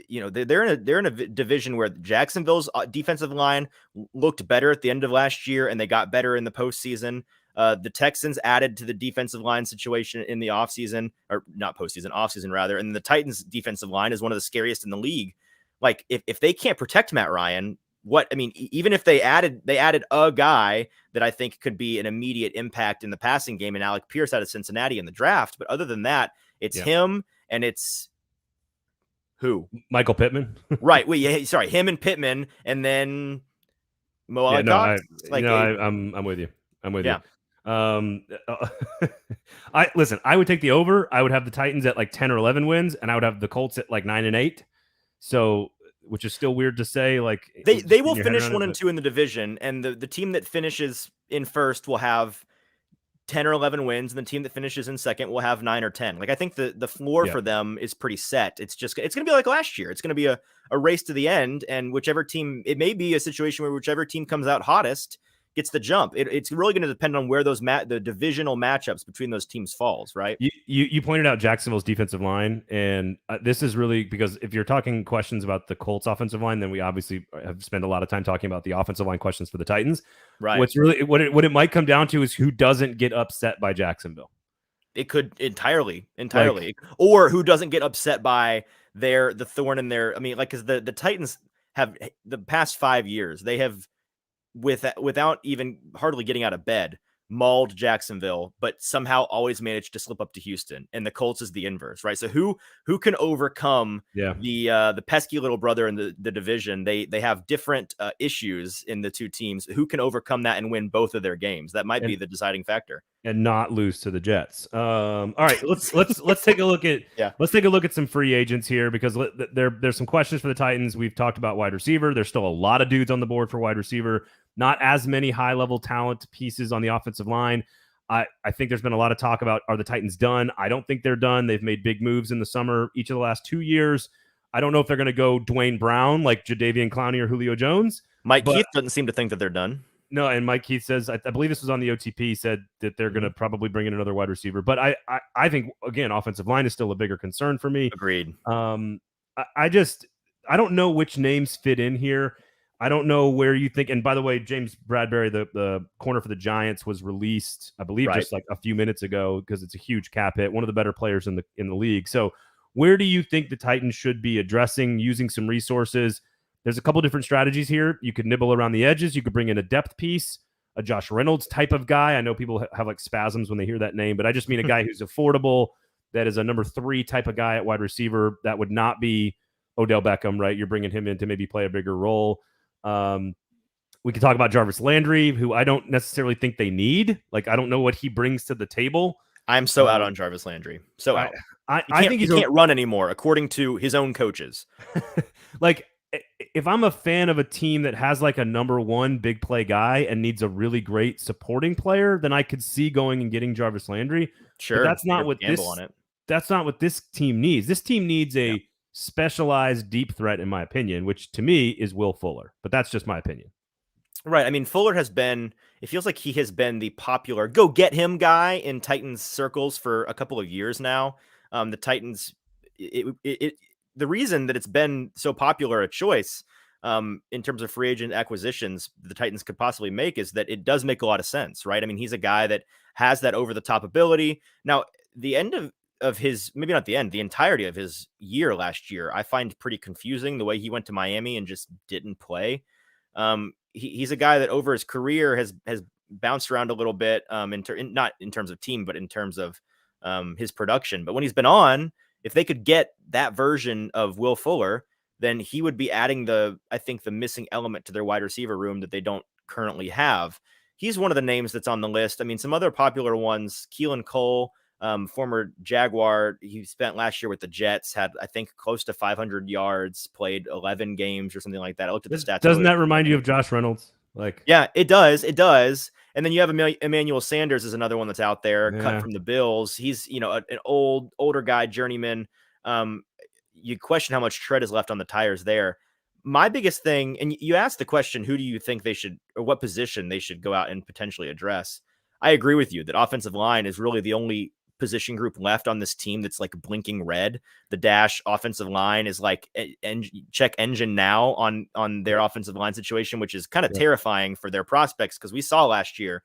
they're in a division where Jacksonville's defensive line looked better at the end of last year, and they got better in the postseason. The Texans added to the defensive line situation in the offseason, or not postseason, offseason rather. And the Titans defensive line is one of the scariest in the league. Like, if they can't protect Matt Ryan, even if they added a guy that I think could be an immediate impact in the passing game, and Alec Pierce out of Cincinnati in the draft. But other than that, it's him, and it's Who? Michael Pittman. Right. Wait. Yeah. Sorry. Him and Pittman, and then Mo Yeah, no, Cox. I'm with you. I'm with Yeah. you. I listen. I would take the over. I would have the Titans at like 10 or 11 wins, and I would have the Colts at like 9 and 8. So, which is still weird to say. Like they will finish 1 and 2 in the division, and the team that finishes in first will have 10 or 11 wins, and the team that finishes in second will have 9 or 10. Like, I think the floor for them is pretty set. It's going to be like last year. It's going to be a race to the end, and whichever team, it may be a situation where whichever team comes out hottest gets the jump. It's really going to depend on where the divisional matchups between those teams falls, right? You pointed out Jacksonville's defensive line, and this is really because if you're talking questions about the Colts offensive line, then we obviously have spent a lot of time talking about the offensive line questions for the Titans. Right. What's really what it might come down to is who doesn't get upset by Jacksonville. It could entirely, or who doesn't get upset by the thorn in their. I mean, like, because the Titans have the past 5 years, they have without even hardly getting out of bed, mauled Jacksonville, but somehow always managed to slip up to Houston. And the Colts is the inverse, right? So who can overcome the pesky little brother in the division? They have different issues in the two teams. Who can overcome that and win both of their games? That might be the deciding factor. And not lose to the Jets. All right, let's take a look at let's take a look at some free agents here, because there's some questions for the Titans. We've talked about wide receiver. There's still a lot of dudes on the board for wide receiver. Not as many high-level talent pieces on the offensive line. I think there's been a lot of talk about, are the Titans done? I don't think they're done. They've made big moves in the summer each of the last 2 years. I don't know if they're going to go Dwayne Brown like Jadeveon Clowney or Julio Jones. Mike Keith doesn't seem to think that they're done. No, and Mike Keith says, I believe this was on the OTP, said that they're going to probably bring in another wide receiver. But I think, again, offensive line is still a bigger concern for me. Agreed. I don't know which names fit in here. I don't know where you think. And by the way, James Bradbury, the corner for the Giants, was released, I believe, just like a few minutes ago, because it's a huge cap hit. One of the better players in the league. So where do you think the Titans should be addressing, using some resources? There's a couple different strategies here. You could nibble around the edges. You could bring in a depth piece, a Josh Reynolds type of guy. I know people have like spasms when they hear that name, but I just mean a guy who's affordable, that is a number 3 type of guy at wide receiver. That would not be Odell Beckham, right? You're bringing him in to maybe play a bigger role. We could talk about Jarvis Landry, who I don't necessarily think they need. Like, I don't know what he brings to the table. I'm so out on Jarvis Landry. So out. I think he can't run anymore, according to his own coaches. Like, if I'm a fan of a team that has like a number 1 big play guy and needs a really great supporting player, then I could see going and getting Jarvis Landry. Sure. But that's not what that's not what this team needs. This team needs a specialized deep threat, in my opinion, which to me is Will Fuller. But that's just my opinion. Right. I mean, Fuller it feels like he has been the popular go get him guy in Titans circles for a couple of years now. The Titans, the reason that it's been so popular a choice in terms of free agent acquisitions the Titans could possibly make is that it does make a lot of sense, right? I mean, he's a guy that has that over the top ability. Now, the end of his, maybe not the end, the entirety of his year last year, I find pretty confusing, the way he went to Miami and just didn't play. He's a guy that over his career has bounced around a little bit, not in terms of team, but in terms of his production. But when he's been on, if they could get that version of Will Fuller, then he would be adding I think the missing element to their wide receiver room that they don't currently have. He's one of the names that's on the list. I mean, some other popular ones, Keelan Cole, former Jaguar. He spent last year with the Jets, had, I think, close to 500 yards, played 11 games or something like that. I looked at the stats. Doesn't that remind you of Josh Reynolds? Like, yeah, it does. It does. And then you have Emmanuel Sanders is another one that's out there, cut from the Bills. He's, an older guy, journeyman. You question how much tread is left on the tires there. My biggest thing, and you asked the question, who do you think they should, or what position they should go out and potentially address? I agree with you that offensive line is really the only position group left on this team that's like blinking red. The Dash offensive line is like check engine now on their offensive line situation, which is kind of terrifying for their prospects, because we saw last year,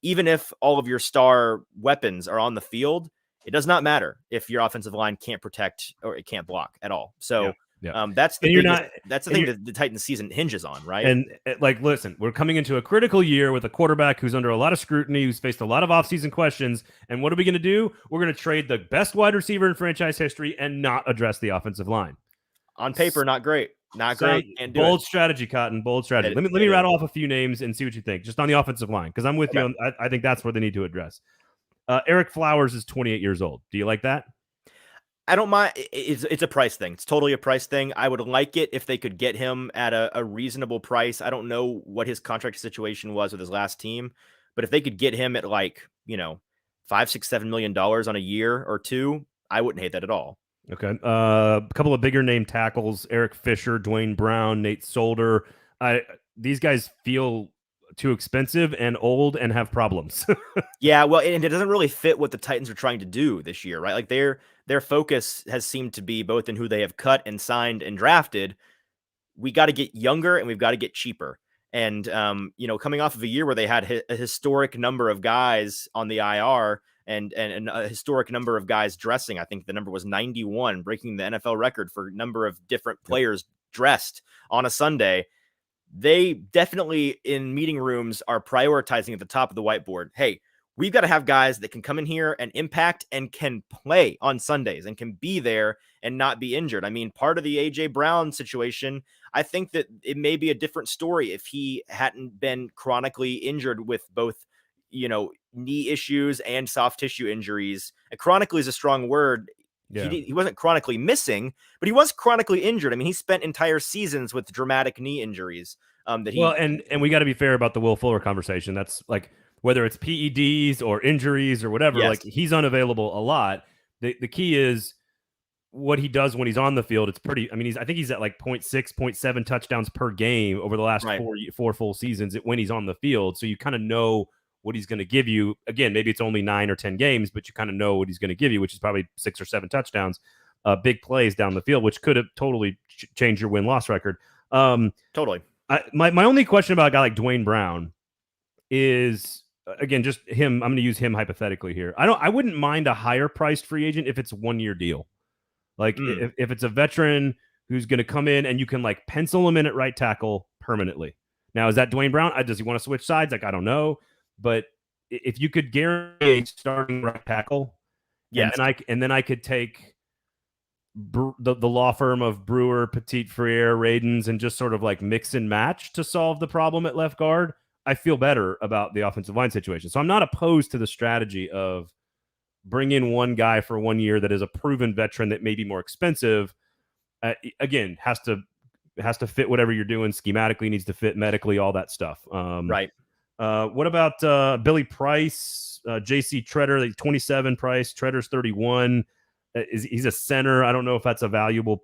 even if all of your star weapons are on the field, it does not matter if your offensive line can't protect or it can't block at all. So that's the thing that the Titans season hinges on, right? And like, listen, we're coming into a critical year with a quarterback who's under a lot of scrutiny, who's faced a lot of offseason questions. And what are we going to do? We're going to trade the best wide receiver in franchise history and not address the offensive line. On paper, not great. Not great. Can't do Bold it. strategy, Cotton. Bold strategy. Let me rattle off a few names and see what you think, just on the offensive line, because I'm with you. I think that's where they need to address. Eric Flowers is 28 years old. Do you like that? I don't mind. It's a price thing. It's totally a price thing. I would like it if they could get him at a reasonable price. I don't know what his contract situation was with his last team, but if they could get him at like, $5, $6, $7 million on a year or two, I wouldn't hate that at all. Okay. A couple of bigger name tackles: Eric Fisher, Dwayne Brown, Nate Solder. These guys feel too expensive and old and have problems. Yeah, well, and it doesn't really fit what the Titans are trying to do this year, right? Like their focus has seemed to be both in who they have cut and signed and drafted. We got to get younger and we've got to get cheaper. And coming off of a year where they had a historic number of guys on the IR and a historic number of guys dressing, I think the number was 91, breaking the NFL record for number of different players dressed on a Sunday. They definitely in meeting rooms are prioritizing at the top of the whiteboard. Hey, we've got to have guys that can come in here and impact and can play on Sundays and can be there and not be injured. I mean, part of the AJ Brown situation, I think that it may be a different story if he hadn't been chronically injured with both, knee issues and soft tissue injuries. And chronically is a strong word. Yeah. He wasn't chronically missing, but he was chronically injured. I mean, he spent entire seasons with dramatic knee injuries. And we got to be fair about the Will Fuller conversation. That's like, whether it's PEDs or injuries or whatever, like he's unavailable a lot. The key is what he does when he's on the field. It's pretty. I mean, I think he's at like 0.6, 0.7 touchdowns per game over the last four full seasons when he's on the field. So you kind of know what he's going to give you. Again, maybe it's only 9 or 10 games, but you kind of know what he's going to give you, which is probably 6 or 7 touchdowns, big plays down the field, which could have totally changed your win-loss record. Totally. My only question about a guy like Dwayne Brown is, again, just him. I'm going to use him hypothetically here. I wouldn't mind a higher priced free agent if it's a 1-year deal. Like if it's a veteran who's going to come in and you can like pencil him in at right tackle permanently. Now, is that Dwayne Brown? Does he want to switch sides? Like, I don't know. But if you could guarantee starting right tackle, and then I could take the law firm of Brewer, Petit Frere, Radens, and just sort of like mix and match to solve the problem at left guard, I feel better about the offensive line situation. So I'm not opposed to the strategy of bring in one guy for 1 year that is a proven veteran that may be more expensive. Again, has to fit whatever you're doing schematically, needs to fit medically, all that stuff. Right. What about Billy Price, JC Treader, 27 price, Treader's 31. He's a center. I don't know if that's a valuable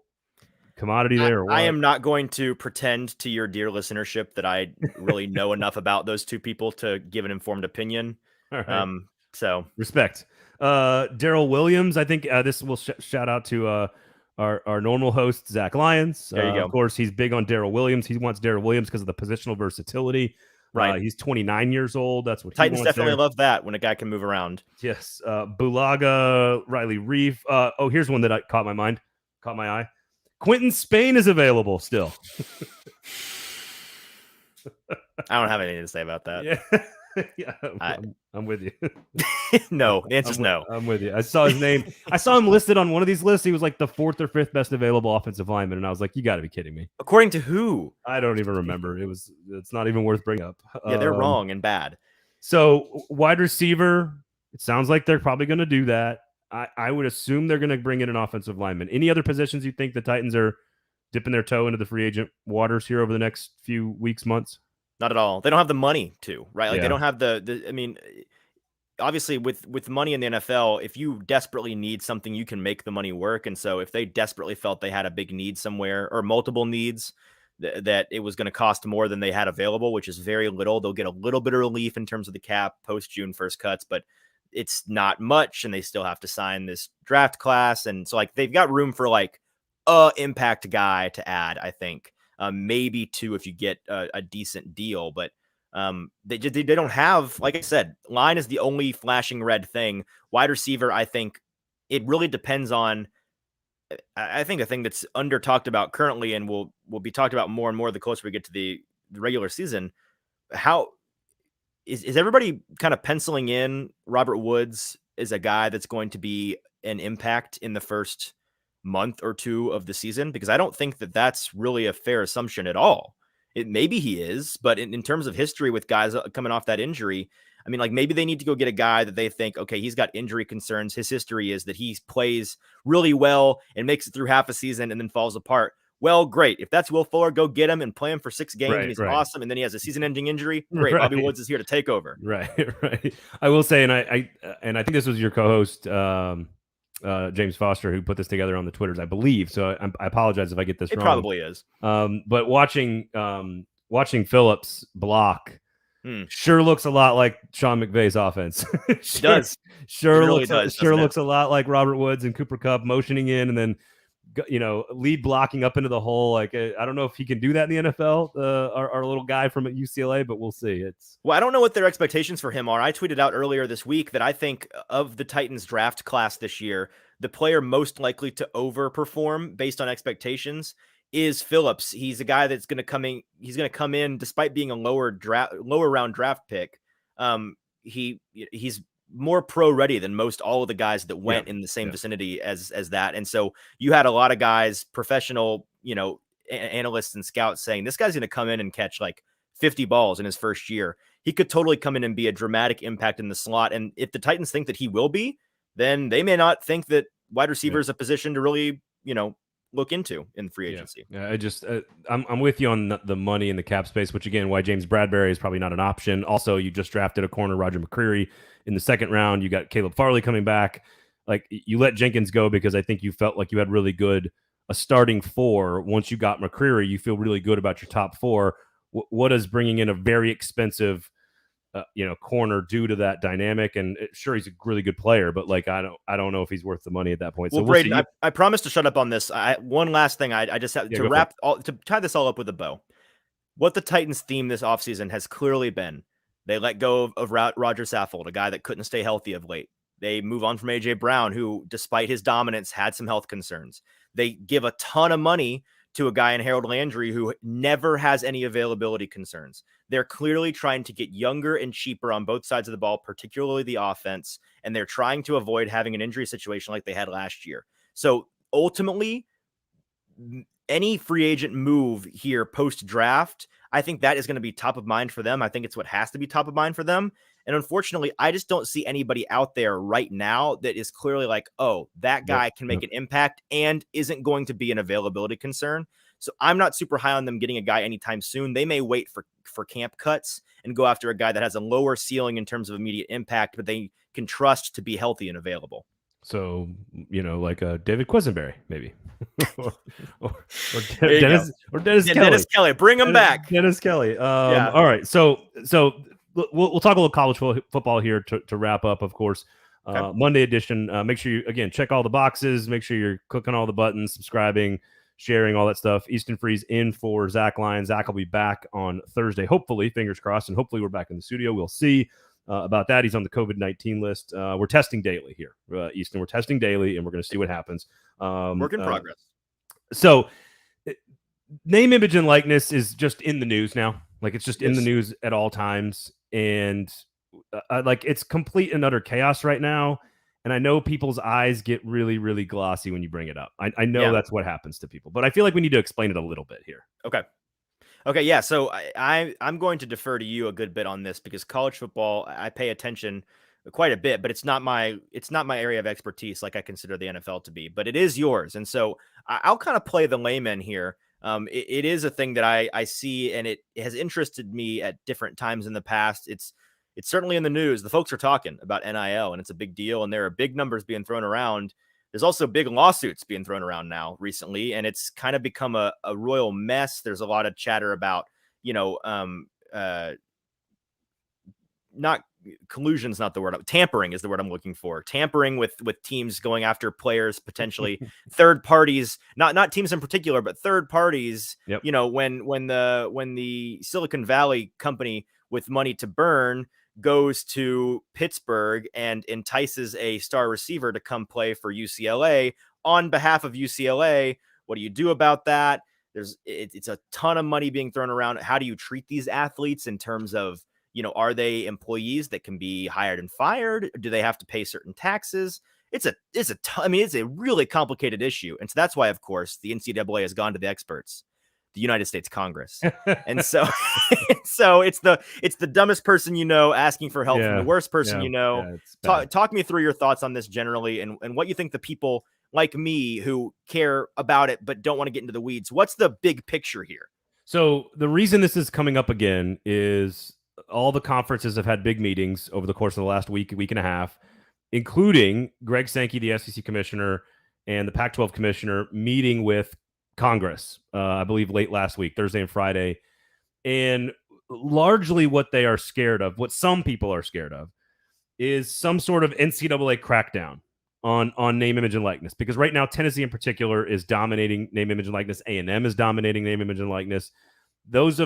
commodity there or what. I am not going to pretend to your dear listenership that I really know enough about those two people to give an informed opinion. All right. So respect. Daryl Williams, I think this will shout out to our normal host, Zach Lyons. There you go. Of course, he's big on Daryl Williams. He wants Daryl Williams because of the positional versatility. Right. He's 29 years old. That's what Titans he wants definitely love that when a guy can move around. Yes. Bulaga, Riley Reef. Here's one that caught my eye. Quentin Spain is available still. I don't have anything to say about that. Yeah, I'm with you. No, the answer's no. I'm with you. I saw his name. I saw him listed on one of these lists. He was like the 4th or 5th best available offensive lineman, and I was like, "You got to be kidding me!" According to who? I don't even remember. It's not even worth bringing up. Yeah, they're wrong and bad. So wide receiver. It sounds like they're probably going to do that. I would assume they're going to bring in an offensive lineman. Any other positions you think the Titans are dipping their toe into the free agent waters here over the next few weeks, months? Not at all. They don't have the money to, right? Like they don't have the I mean, obviously with money in the NFL, if you desperately need something, you can make the money work. And so if they desperately felt they had a big need somewhere or multiple needs that it was going to cost more than they had available, which is very little, they'll get a little bit of relief in terms of the cap post June 1st cuts, but it's not much. And they still have to sign this draft class. And so like they've got room for like a impact guy to add, I think. Maybe 2 if you get a decent deal, but they don't have, like I said, line is the only flashing red thing. Wide receiver, I think it really depends on. I think a thing that's under talked about currently, and will be talked about more and more the closer we get to the regular season. How is everybody kind of penciling in Robert Woods as a guy that's going to be an impact in the first month or two of the season? Because I don't think that that's really a fair assumption at all. Maybe he is, but in terms of history with guys coming off that injury, I mean, like maybe they need to go get a guy that they think, okay, he's got injury concerns. His history is that he plays really well and makes it through half a season and then falls apart. Well, great. If that's Will Fuller, go get him and play him for 6 games. And he's awesome. And then he has a season-ending injury. Great. Bobby Woods is here to take over. Right. I will say, and I think this was your co-host, James Foster, who put this together on the Twitters, I believe. So I apologize if I get this wrong. It probably is. But watching Phillips block sure looks a lot like Sean McVay's offense. It does. Looks a lot like Robert Woods and Cooper Kupp motioning in and then, lead blocking up into the hole. Like, I don't know if he can do that in the NFL, our little guy from UCLA, but we'll see. Well, I don't know what their expectations for him are. I tweeted out earlier this week that I think of the Titans draft class this year, the player most likely to overperform based on expectations is Phillips. He's a guy that's going to come in. He's going to come in despite being a lower round draft pick. He's more pro ready than most all of the guys that went in the same vicinity as that. And so you had a lot of guys, professional, analysts and scouts saying this guy's going to come in and catch like 50 balls in his first year. He could totally come in and be a dramatic impact in the slot. And if the Titans think that he will be, then they may not think that wide receiver is a position to really, look into in free agency. Yeah, I'm with you on the money and the cap space, which again, why James Bradbury is probably not an option. Also, you just drafted a corner, Roger McCreary, in the second round. You got Caleb Farley coming back. Like, you let Jenkins go because I think you felt like you had really good a starting 4. Once you got McCreary, you feel really good about your top 4. What does bringing in a very expensive corner due to that dynamic? And sure, he's a really good player, but like, I don't know if he's worth the money at that point. Well, so Braden, I promised to shut up on this. One last thing. I just have to tie this all up with a bow. What the Titans theme this offseason has clearly been, they let go of Roger Saffold, a guy that couldn't stay healthy of late. They move on from A.J. Brown, who, despite his dominance, had some health concerns. They give a ton of money to a guy in Harold Landry who never has any availability concerns. They're clearly trying to get younger and cheaper on both sides of the ball, particularly the offense, and they're trying to avoid having an injury situation like they had last year. So ultimately, any free agent move here post-draft, I think that is going to be top of mind for them. I think it's what has to be top of mind for them. And unfortunately, I just don't see anybody out there right now that is clearly like, oh, that guy can make an impact and isn't going to be an availability concern. So I'm not super high on them getting a guy anytime soon. They may wait for camp cuts and go after a guy that has a lower ceiling in terms of immediate impact, but they can trust to be healthy and available. So, like a David Quisenberry, maybe. or Dennis Kelly. Bring him back. Dennis Kelly. All right. So we'll talk a little college football here to wrap up, of course. Monday edition. Make sure you, again, check all the boxes. Make sure you're clicking all the buttons, subscribing, sharing, all that stuff. Easton Freeze in for Zach Lyons. Zach will be back on Thursday, hopefully, fingers crossed, and hopefully we're back in the studio. We'll see about that. He's on the COVID-19 list. We're testing daily here, Easton. We're testing daily, and we're going to see what happens. Work in progress. So name, image, and likeness is just in the news now. Like, it's just in the news at all times. And it's complete and utter chaos right now. And I know people's eyes get really, really glossy when you bring it up. I know that's what happens to people, but I feel like we need to explain it a little bit here. Okay. Yeah. So I'm going to defer to you a good bit on this because college football, I pay attention quite a bit, but it's not my area of expertise like I consider the NFL to be, but it is yours. And so I'll kind of play the layman here. It is a thing that I see, and it has interested me at different times in the past. It's certainly in the news. The folks are talking about NIL, and it's a big deal, and there are big numbers being thrown around. There's also big lawsuits being thrown around now recently, and it's kind of become a royal mess. There's a lot of chatter about, not collusion's not the word. Tampering is the word I'm looking for. Tampering with teams going after players, potentially third parties, not teams in particular, but third parties. Yep. When the Silicon Valley company with money to burn goes to Pittsburgh and entices a star receiver to come play for UCLA on behalf of UCLA. What do you do about that? It's a ton of money being thrown around. How do you treat these athletes in terms of, are they employees that can be hired and fired? Do they have to pay certain taxes? it's a really complicated issue. And so that's why, of course, the NCAA has gone to the experts, the United States Congress. And so, so it's the dumbest person, asking for help from the worst person, Talk me through your thoughts on this generally, and what you think the people like me who care about it but don't want to get into the weeds. What's the big picture here? So the reason this is coming up again is all the conferences have had big meetings over the course of the last week and a half, including Greg Sankey, the SEC commissioner, and the Pac-12 commissioner meeting with Congress, I believe late last week, Thursday and Friday. And largely what they are scared of, what some people are scared of, is some sort of NCAA crackdown on name, image, and likeness. Because right now, Tennessee in particular is dominating name, image, and likeness. A&M is dominating name, image, and likeness. Those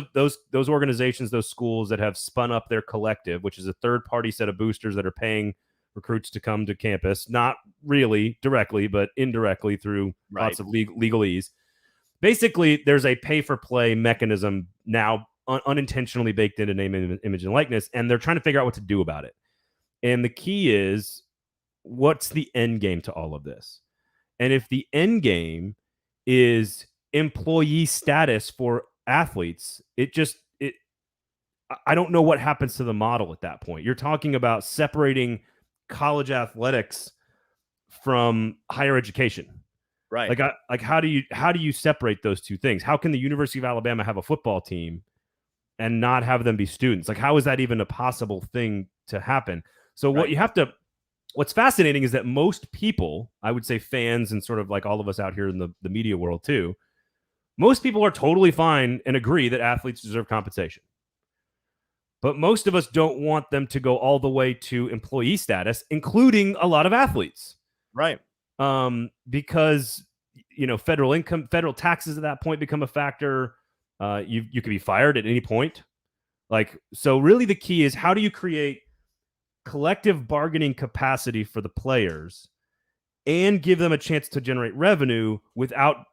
organizations, those schools that have spun up their collective, which is a third-party set of boosters that are paying recruits to come to campus, not really directly, but indirectly through lots of legalese. Basically, there's a pay-for-play mechanism now unintentionally baked into name, image, and likeness, and they're trying to figure out what to do about it. And the key is, what's the end game to all of this? And if the end game is employee status for athletes, I don't know what happens to the model at that point. You're talking about separating college athletics from higher education. Right. Like how do you separate those two things? How can the University of Alabama have a football team and not have them be students? Like, how is that even a possible thing to happen? So what's fascinating is that most people, I would say fans and sort of like all of us out here in the media world too, most people are totally fine and agree that athletes deserve compensation. But most of us don't want them to go all the way to employee status, including a lot of athletes. Right. Because, federal income, federal taxes at that point become a factor. You could be fired at any point. So really the key is, how do you create collective bargaining capacity for the players and give them a chance to generate revenue without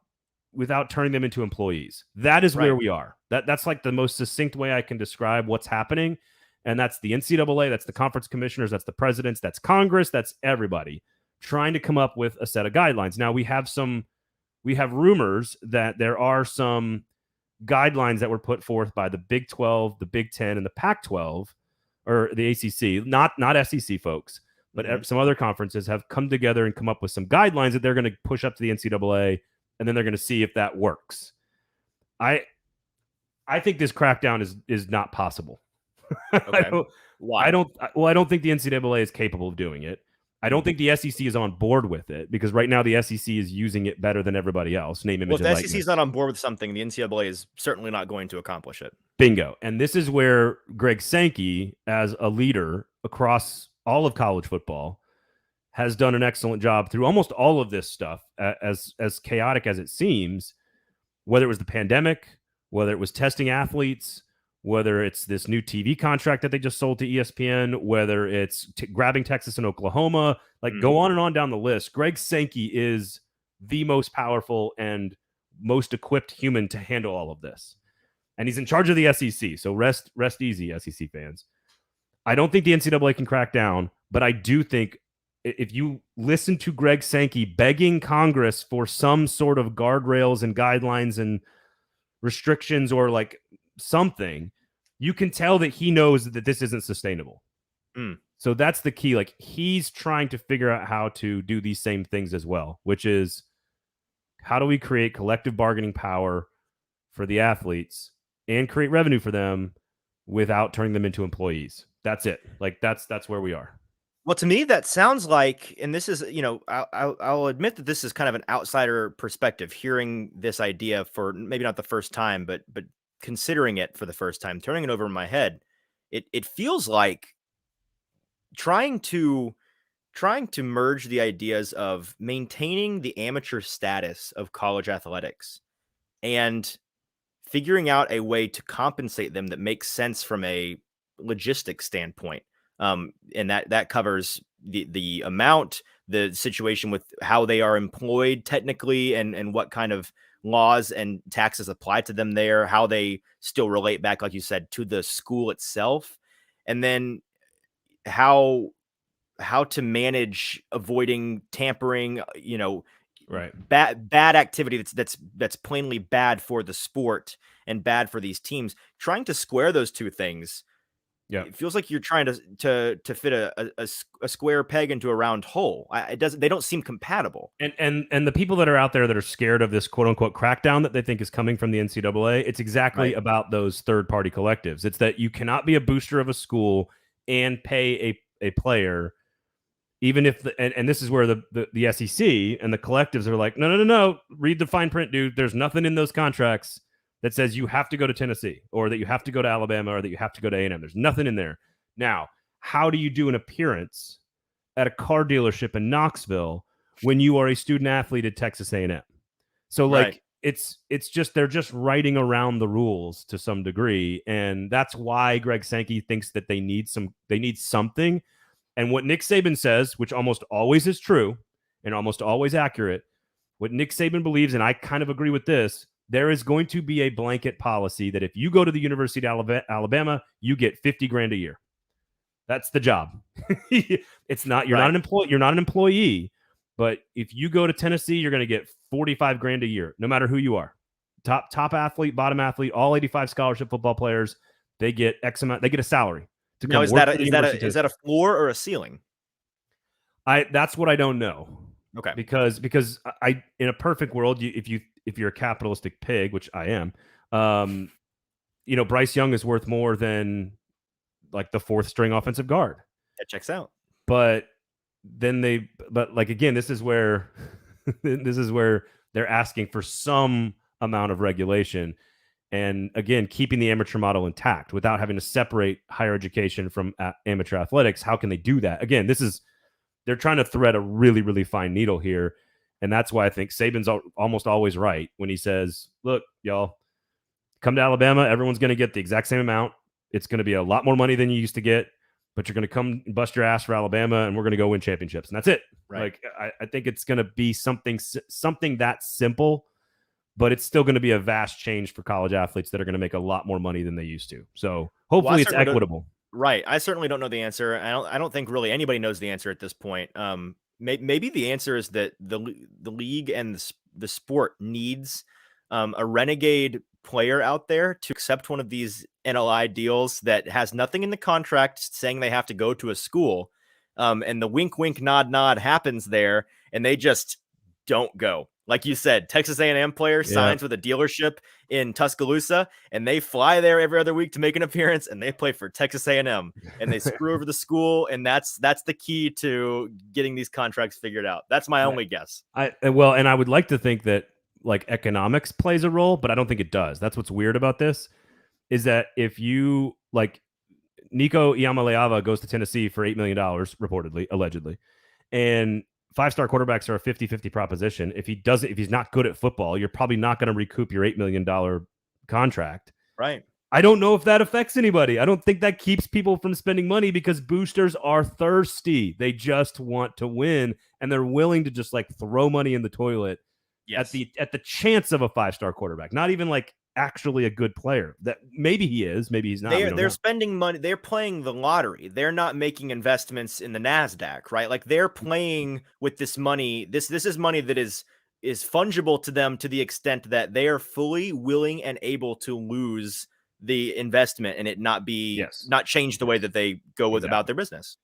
turning them into employees? That is where we are. That's like the most succinct way I can describe what's happening. And that's the NCAA, that's the conference commissioners, that's the presidents, that's Congress, that's everybody trying to come up with a set of guidelines. Now we have rumors that there are some guidelines that were put forth by the Big 12, the Big 10, and the Pac-12, or the ACC, not SEC folks, but some other conferences have come together and come up with some guidelines that they're going to push up to the NCAA, and then they're going to see if that works. I think this crackdown is not possible. Okay. Why? I don't think the NCAA is capable of doing it. I don't think the SEC is on board with it, because right now the SEC is using it better than everybody else. Name, image, and likeness. If the SEC is not on board with something, the NCAA is certainly not going to accomplish it. Bingo. And this is where Greg Sankey, as a leader across all of college football, has done an excellent job through almost all of this stuff, as chaotic as it seems, whether it was the pandemic, whether it was testing athletes, whether it's this new TV contract that they just sold to ESPN, whether it's grabbing Texas and Oklahoma, go on and on down the list. Greg Sankey is the most powerful and most equipped human to handle all of this. And he's in charge of the SEC. So rest easy, SEC fans. I don't think the NCAA can crack down, but I do think if you listen to Greg Sankey begging Congress for some sort of guardrails and guidelines and restrictions or something, you can tell that he knows that this isn't sustainable. So that's the key. He's trying to figure out how to do these same things as well, which is, how do we create collective bargaining power for the athletes and create revenue for them without turning them into employees? That's it. That's where we are. Well, to me, that sounds like, and this is, I'll admit that this is kind of an outsider perspective, hearing this idea for maybe not the first time, but considering it for the first time, turning it over in my head. It feels like trying to merge the ideas of maintaining the amateur status of college athletics and figuring out a way to compensate them that makes sense from a logistics standpoint. And that covers the amount, the situation with how they are employed technically, and what kind of laws and taxes apply to them there, how they still relate back, like you said, to the school itself. And then how how to manage avoiding tampering, Right. bad activity that's plainly bad for the sport and bad for these teams. Trying to square those two things, Yeah. it feels like you're trying to fit a square peg into a round hole. They don't seem compatible. And the people that are out there that are scared of this quote unquote crackdown that they think is coming from the NCAA, it's exactly about those third party collectives. It's that you cannot be a booster of a school and pay a player, even if and this is where the SEC and the collectives are like, no, read the fine print, dude. There's nothing in those contracts that says you have to go to Tennessee or that you have to go to Alabama or that you have to go to A&M. There's nothing in there. Now, how do you do an appearance at a car dealership in Knoxville when you are a student athlete at Texas A&M? So like it's just they're just writing around the rules to some degree, and that's why Greg Sankey thinks that they need something. And what Nick Saban says, which almost always is true and almost always accurate, what Nick Saban believes, and I kind of agree with this, there is going to be a blanket policy that if you go to the University of Alabama, you get $50,000 a year. That's the job. It's not, you're not an employee, but if you go to Tennessee, you're going to get $45,000 a year, no matter who you are. Top athlete, bottom athlete, all 85 scholarship football players, they get X amount, they get a salary. Now, is that a floor or a ceiling? That's what I don't know. Okay. Because I in a perfect world, if you're a capitalistic pig, which I am, Bryce Young is worth more than like the fourth string offensive guard. That checks out. But again, this is where they're asking for some amount of regulation. And again, keeping the amateur model intact without having to separate higher education from amateur athletics. How can they do that? Again, they're trying to thread a really, really fine needle here. And that's why I think Saban's almost always right when he says, look, y'all, come to Alabama. Everyone's going to get the exact same amount. It's going to be a lot more money than you used to get, but you're going to come and bust your ass for Alabama, and we're going to go win championships. And that's it. Right. Like, I think it's going to be something that simple, but it's still going to be a vast change for college athletes that are going to make a lot more money than they used to. So hopefully it's equitable. Right. I certainly don't know the answer. I don't think really anybody knows the answer at this point. Maybe the answer is that the league and the sport needs a renegade player out there to accept one of these NLI deals that has nothing in the contract saying they have to go to a school. And the wink, wink, nod, nod happens there, and they just don't go. Like you said, Texas A&M player signs with a dealership in Tuscaloosa, and they fly there every other week to make an appearance, and they play for Texas A&M, and they screw over the school, and that's the key to getting these contracts figured out. That's my only guess. And I would like to think that like economics plays a role, but I don't think it does. That's what's weird about this, is that if you like Nico Iamaleava goes to Tennessee for $8 million, reportedly, allegedly, and five-star quarterbacks are a 50-50 proposition. If he's not good at football, you're probably not going to recoup your $8 million contract. Right. I don't know if that affects anybody. I don't think that keeps people from spending money because boosters are thirsty. They just want to win, and they're willing to just like throw money in the toilet at the chance of a five-star quarterback. Not even like actually a good player. That maybe he is, maybe he's not. They're spending money. They're playing the lottery. They're not making investments in the NASDAQ, right? Like they're playing with this money. This is money that is fungible to them to the extent that they are fully willing and able to lose the investment and it not change the way that they go about their business.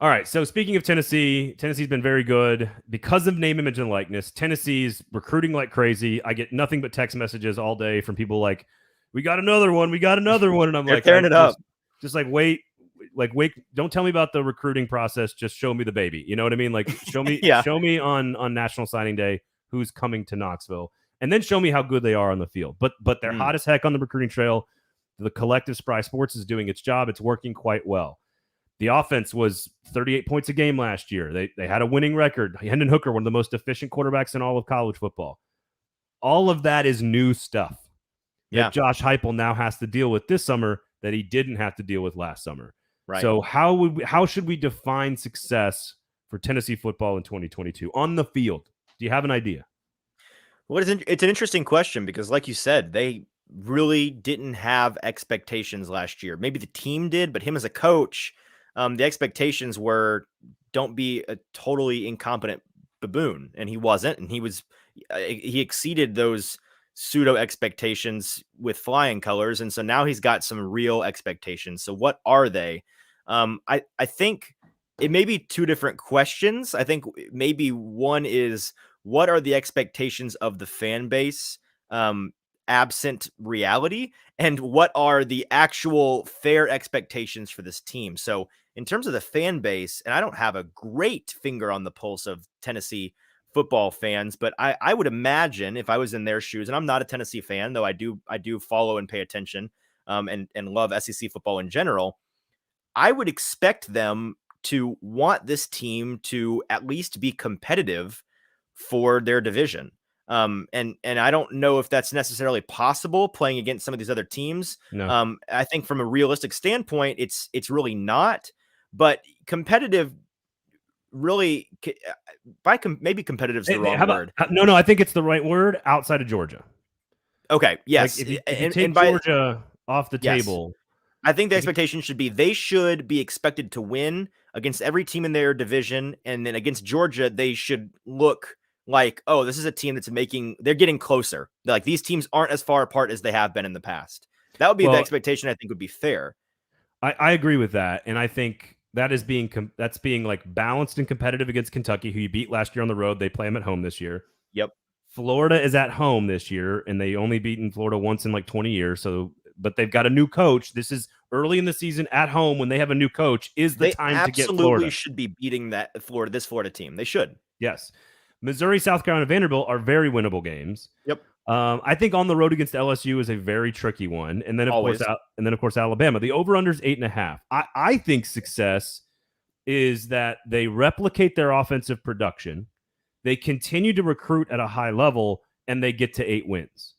All right. So speaking of Tennessee's been very good because of name, image, and likeness. Tennessee's recruiting like crazy. I get nothing but text messages all day from people like, we got another one. And I'm like, tearing it up. Just like, wait, don't tell me about the recruiting process. Just show me the baby. You know what I mean? Like show me, show me on National Signing Day who's coming to Knoxville, and then show me how good they are on the field. But they're hot as heck on the recruiting trail. The collective Spry Sports is doing its job. It's working quite well. The offense was 38 points a game last year. They had a winning record. Hendon Hooker, one of the most efficient quarterbacks in all of college football. All of that is new stuff that Josh Heupel now has to deal with this summer that he didn't have to deal with last summer. Right. So how should we define success for Tennessee football in 2022 on the field? Do you have an idea? Well, it's an interesting question because, like you said, they really didn't have expectations last year. Maybe the team did, but him as a coach, the expectations were don't be a totally incompetent baboon, and he wasn't, and he exceeded those pseudo expectations with flying colors, and so now he's got some real expectations. So what are they? I think it may be two different questions. I think maybe one is, what are the expectations of the fan base, absent reality, and what are the actual fair expectations for this team? So in terms of the fan base, and I don't have a great finger on the pulse of Tennessee football fans, but I would imagine if I was in their shoes, and I'm not a Tennessee fan, though I do follow and pay attention, and love SEC football in general, I would expect them to want this team to at least be competitive for their division. And I don't know if that's necessarily possible playing against some of these other teams. No. I think from a realistic standpoint, it's really not. But competitive, really, maybe competitive is the wrong word. No, I think it's the right word. Outside of Georgia. Okay. Yes. Like if you take Georgia off the table, I think the expectation should be they should be expected to win against every team in their division. And then against Georgia, they should look like, oh, this is a team they're getting closer. Like, these teams aren't as far apart as they have been in the past. That would be the expectation I think would be fair. I agree with that. And I think that is being like balanced and competitive against Kentucky, who you beat last year on the road. They play them at home this year. Yep. Florida is at home this year, and they only beaten Florida once in like 20 years. So, but they've got a new coach. This is early in the season at home when they have a new coach. Is the time to get Florida. They absolutely should be beating this Florida team. They should. Yes. Missouri, South Carolina, Vanderbilt are very winnable games. Yep. I think on the road against LSU is a very tricky one, and then of course Alabama. The over/under is 8.5. I think success is that they replicate their offensive production, they continue to recruit at a high level, and they get to 8 wins.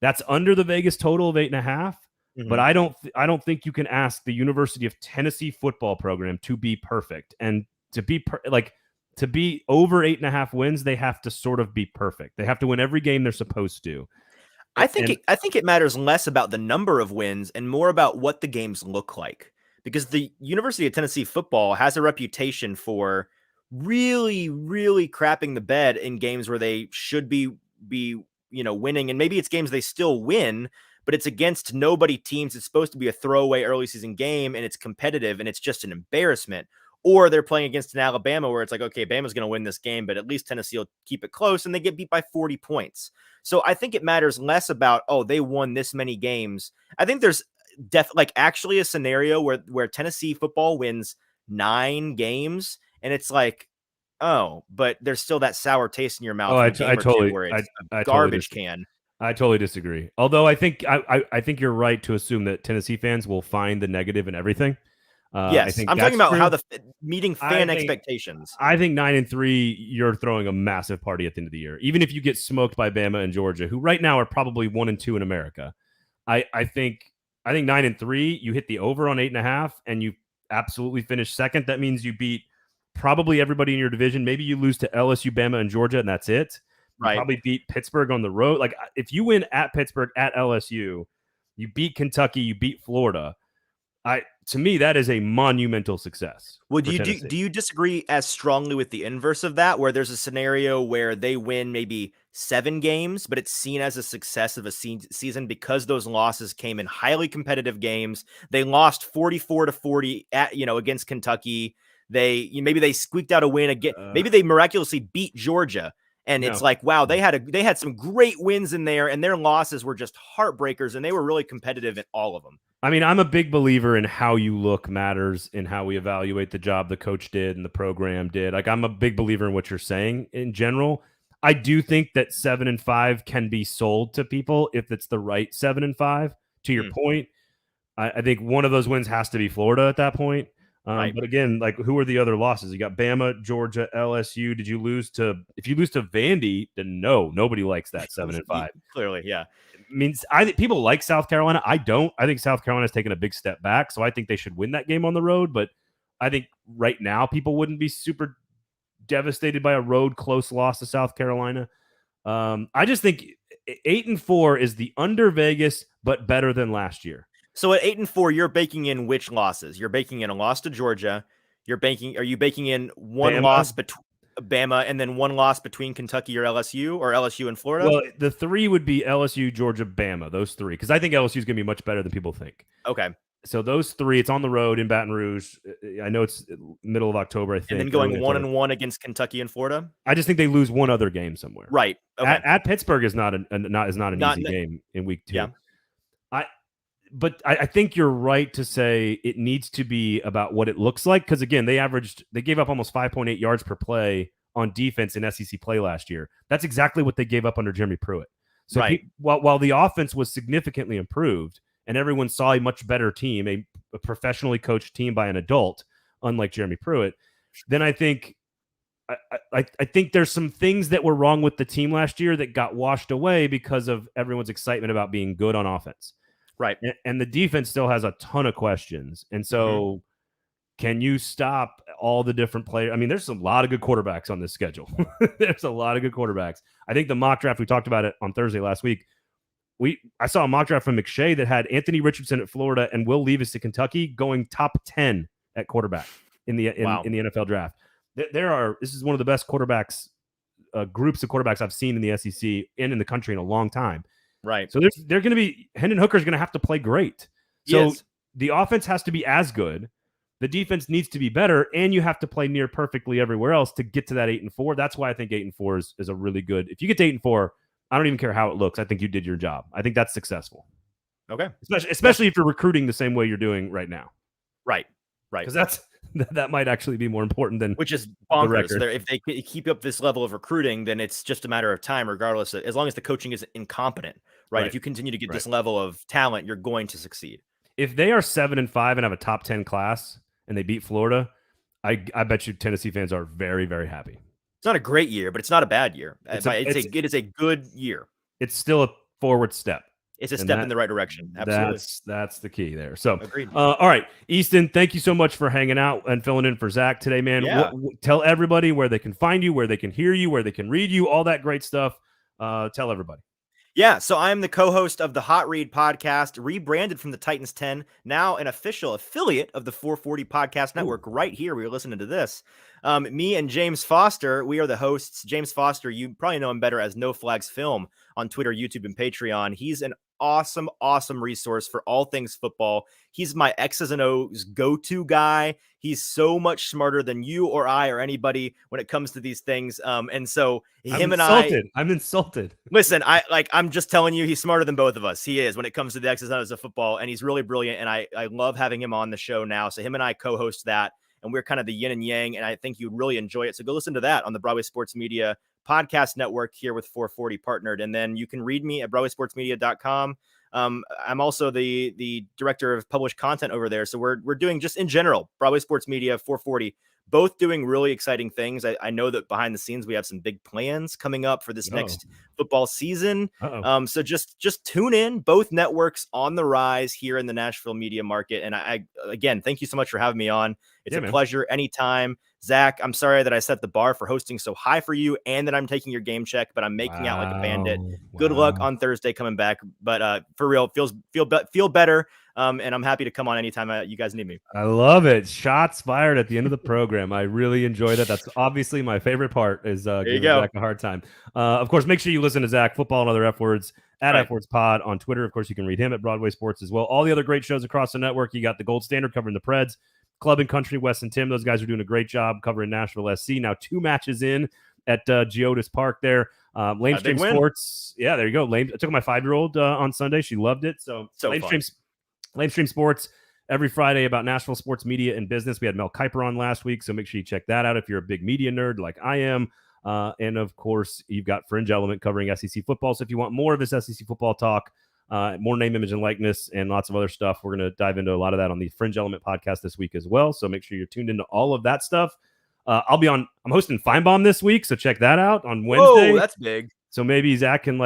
That's under the Vegas total of 8.5. Mm-hmm. But I don't think you can ask the University of Tennessee football program to be perfect, and to be to be over 8.5 wins, they have to sort of be perfect. They have to win every game they're supposed to. I think it matters less about the number of wins and more about what the games look like, because the University of Tennessee football has a reputation for really, really crapping the bed in games where they should be winning, and maybe it's games they still win, but it's against nobody teams. It's supposed to be a throwaway early season game, and it's competitive, and it's just an embarrassment. Or they're playing against an Alabama where it's like, okay, Bama's going to win this game, but at least Tennessee will keep it close, and they get beat by 40 points. So I think it matters less about, oh, they won this many games. I think there's actually a scenario where Tennessee football wins 9 games, and it's like, oh, but there's still that sour taste in your mouth. I totally garbage can. I totally disagree. Although I think you're right to assume that Tennessee fans will find the negative in everything. Yes, I'm talking about how meeting fan expectations. I think 9-3, you're throwing a massive party at the end of the year, even if you get smoked by Bama and Georgia, who right now are probably 1-2 in America. I think 9-3, you hit the over on 8.5, and you absolutely finish second. That means you beat probably everybody in your division. Maybe you lose to LSU, Bama, and Georgia, and that's it. You probably beat Pittsburgh on the road. Like, if you win at Pittsburgh, at LSU, you beat Kentucky, you beat Florida. To me, that is a monumental success. Well, do you disagree as strongly with the inverse of that, where there's a scenario where they win maybe 7 games, but it's seen as a success of a season because those losses came in highly competitive games? They lost 44-40 against Kentucky. Maybe they squeaked out a win again. Maybe they miraculously beat Georgia. And it's like, wow, they had some great wins in there, and their losses were just heartbreakers, and they were really competitive in all of them. I mean, I'm a big believer in how you look matters in how we evaluate the job the coach did and the program did. Like, I'm a big believer in what you're saying in general. I do think that 7-5 can be sold to people if it's the right 7-5. To your point, I think one of those wins has to be Florida at that point. Right. But again, like, who are the other losses? You got Bama, Georgia, LSU. If you lose to Vandy, then nobody likes that 7-5. Clearly, yeah. Means I think people like South Carolina. I don't. I think South Carolina's taken a big step back, so I think they should win that game on the road. But I think right now people wouldn't be super devastated by a road close loss to South Carolina. I just think 8-4 is the under Vegas, but better than last year. So at 8-4, you're baking in which losses? You're baking in a loss to Georgia. Are you baking in one Bama. loss between Bama and then one loss between Kentucky or LSU and Florida? Well, the three would be LSU, Georgia, Bama, those three, because I think LSU is going to be much better than people think. Okay. So those three, it's on the road in Baton Rouge. I know it's middle of October, I think. And then going 1-1 against Kentucky and Florida. I just think they lose one other game somewhere. Right. Okay. At Pittsburgh is not an easy game in week 2. Yeah. But I think you're right to say it needs to be about what it looks like, because again, they gave up almost 5.8 yards per play on defense in SEC play last year. That's exactly what they gave up under Jeremy Pruitt. So right. while the offense was significantly improved and everyone saw a much better team, a professionally coached team by an adult, unlike Jeremy Pruitt, then I think there's some things that were wrong with the team last year that got washed away because of everyone's excitement about being good on offense. Right. And the defense still has a ton of questions. And so can you stop all the different players? I mean, there's a lot of good quarterbacks on this schedule. There's a lot of good quarterbacks. I think the mock draft, we talked about it on Thursday last week. I saw a mock draft from McShay that had Anthony Richardson at Florida and Will Levis at Kentucky going top 10 at quarterback in the NFL draft. This is one of the best quarterbacks, groups of quarterbacks I've seen in the SEC and in the country in a long time. Right. So they're going to be Hendon Hooker's going to have to play great. So the offense has to be as good. The defense needs to be better, and you have to play near perfectly everywhere else to get to that 8-4. That's why I think 8-4 is a really good. If you get to 8-4, I don't even care how it looks. I think you did your job. I think that's successful. Okay. Especially if you're recruiting the same way you're doing right now. Right. Because that might actually be more important than which is bonkers. So if they keep up this level of recruiting, then it's just a matter of time, regardless. As long as the coaching isn't incompetent, right? If you continue to get this level of talent, you're going to succeed. If they are 7-5 and have a top 10 class and they beat Florida, I bet you Tennessee fans are very, very happy. It's not a great year, but it's not a bad year. It is a good year. It's still a forward step. It's a step in the right direction. Absolutely. That's the key there. So, agreed. All right, Easton, thank you so much for hanging out and filling in for Zach today, man. Yeah. Tell everybody where they can find you, where they can hear you, where they can read you, all that great stuff. Tell everybody. Yeah, so I'm the co-host of the Hot Read podcast, rebranded from the Titans 10, now an official affiliate of the 440 Podcast Network. Right here, we are listening to this. Me and James Foster, we are the hosts. James Foster, you probably know him better as No Flags Film on Twitter, YouTube, and Patreon. He's an awesome resource for all things football. He's my X's and O's go-to guy. He's so much smarter than you or I or anybody when it comes to these things. And so I'm insulted. Listen, I'm just telling you, he's smarter than both of us. He is when it comes to the X's and O's of football, and he's really brilliant. And I love having him on the show now. So him and I co-host that, and we're kind of the yin and yang. And I think you'd really enjoy it. So go listen to that on the Broadway Sports Media Podcast Network here with 440 partnered. And then you can read me at BroadwaySportsMedia.com. I'm also the director of published content over there. So we're doing just in general, Broadway Sports Media, 440, both doing really exciting things. I know that behind the scenes, we have some big plans coming up for this next football season. So just tune in. Both networks on the rise here in the Nashville media market. And I again, thank you so much for having me on. It's a pleasure anytime. Zach, I'm sorry that I set the bar for hosting so high for you and that I'm taking your game check, but I'm making out like a bandit. Good luck on Thursday coming back. But for real, feel better. And I'm happy to come on anytime you guys need me. I love it. Shots fired at the end of the program. I really enjoyed it. That's obviously my favorite part is giving Zach a hard time. Of course, make sure you listen to Zach, Football and Other F Words, at F Words Pod on Twitter. Of course, you can read him at Broadway Sports as well. All the other great shows across the network. You got the Gold Standard covering the Preds, Club and Country, Wes and Tim. Those guys are doing a great job covering Nashville SC. Now 2 matches in at Geodis Park there. Lamestream Sports. Yeah, there you go. I took my 5-year-old on Sunday. She loved it. So Lamestream Sports every Friday about Nashville sports media and business. We had Mel Kiper on last week, so make sure you check that out if you're a big media nerd like I am. And of course, you've got Fringe Element covering SEC football. So if you want more of this SEC football talk, more name, image, and likeness, and lots of other stuff, we're going to dive into a lot of that on the Fringe Element podcast this week as well. So make sure you're tuned into all of that stuff. I'm hosting Feinbaum this week, so check that out on Wednesday. Whoa, that's big. So maybe Zach can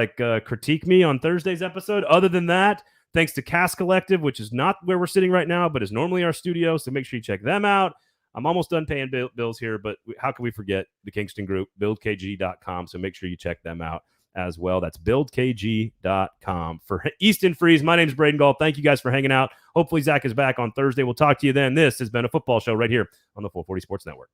critique me on Thursday's episode. Other than that, thanks to Cast Collective, which is not where we're sitting right now, but is normally our studio. So make sure you check them out. I'm almost done paying bills here, but how can we forget the Kingston Group, buildkg.com. So make sure you check them out as well. That's buildkg.com. For Easton Freeze, my name's Braden Gall. Thank you guys for hanging out. Hopefully Zach is back on Thursday. We'll talk to you then. This has been a football show right here on the 440 Sports Network.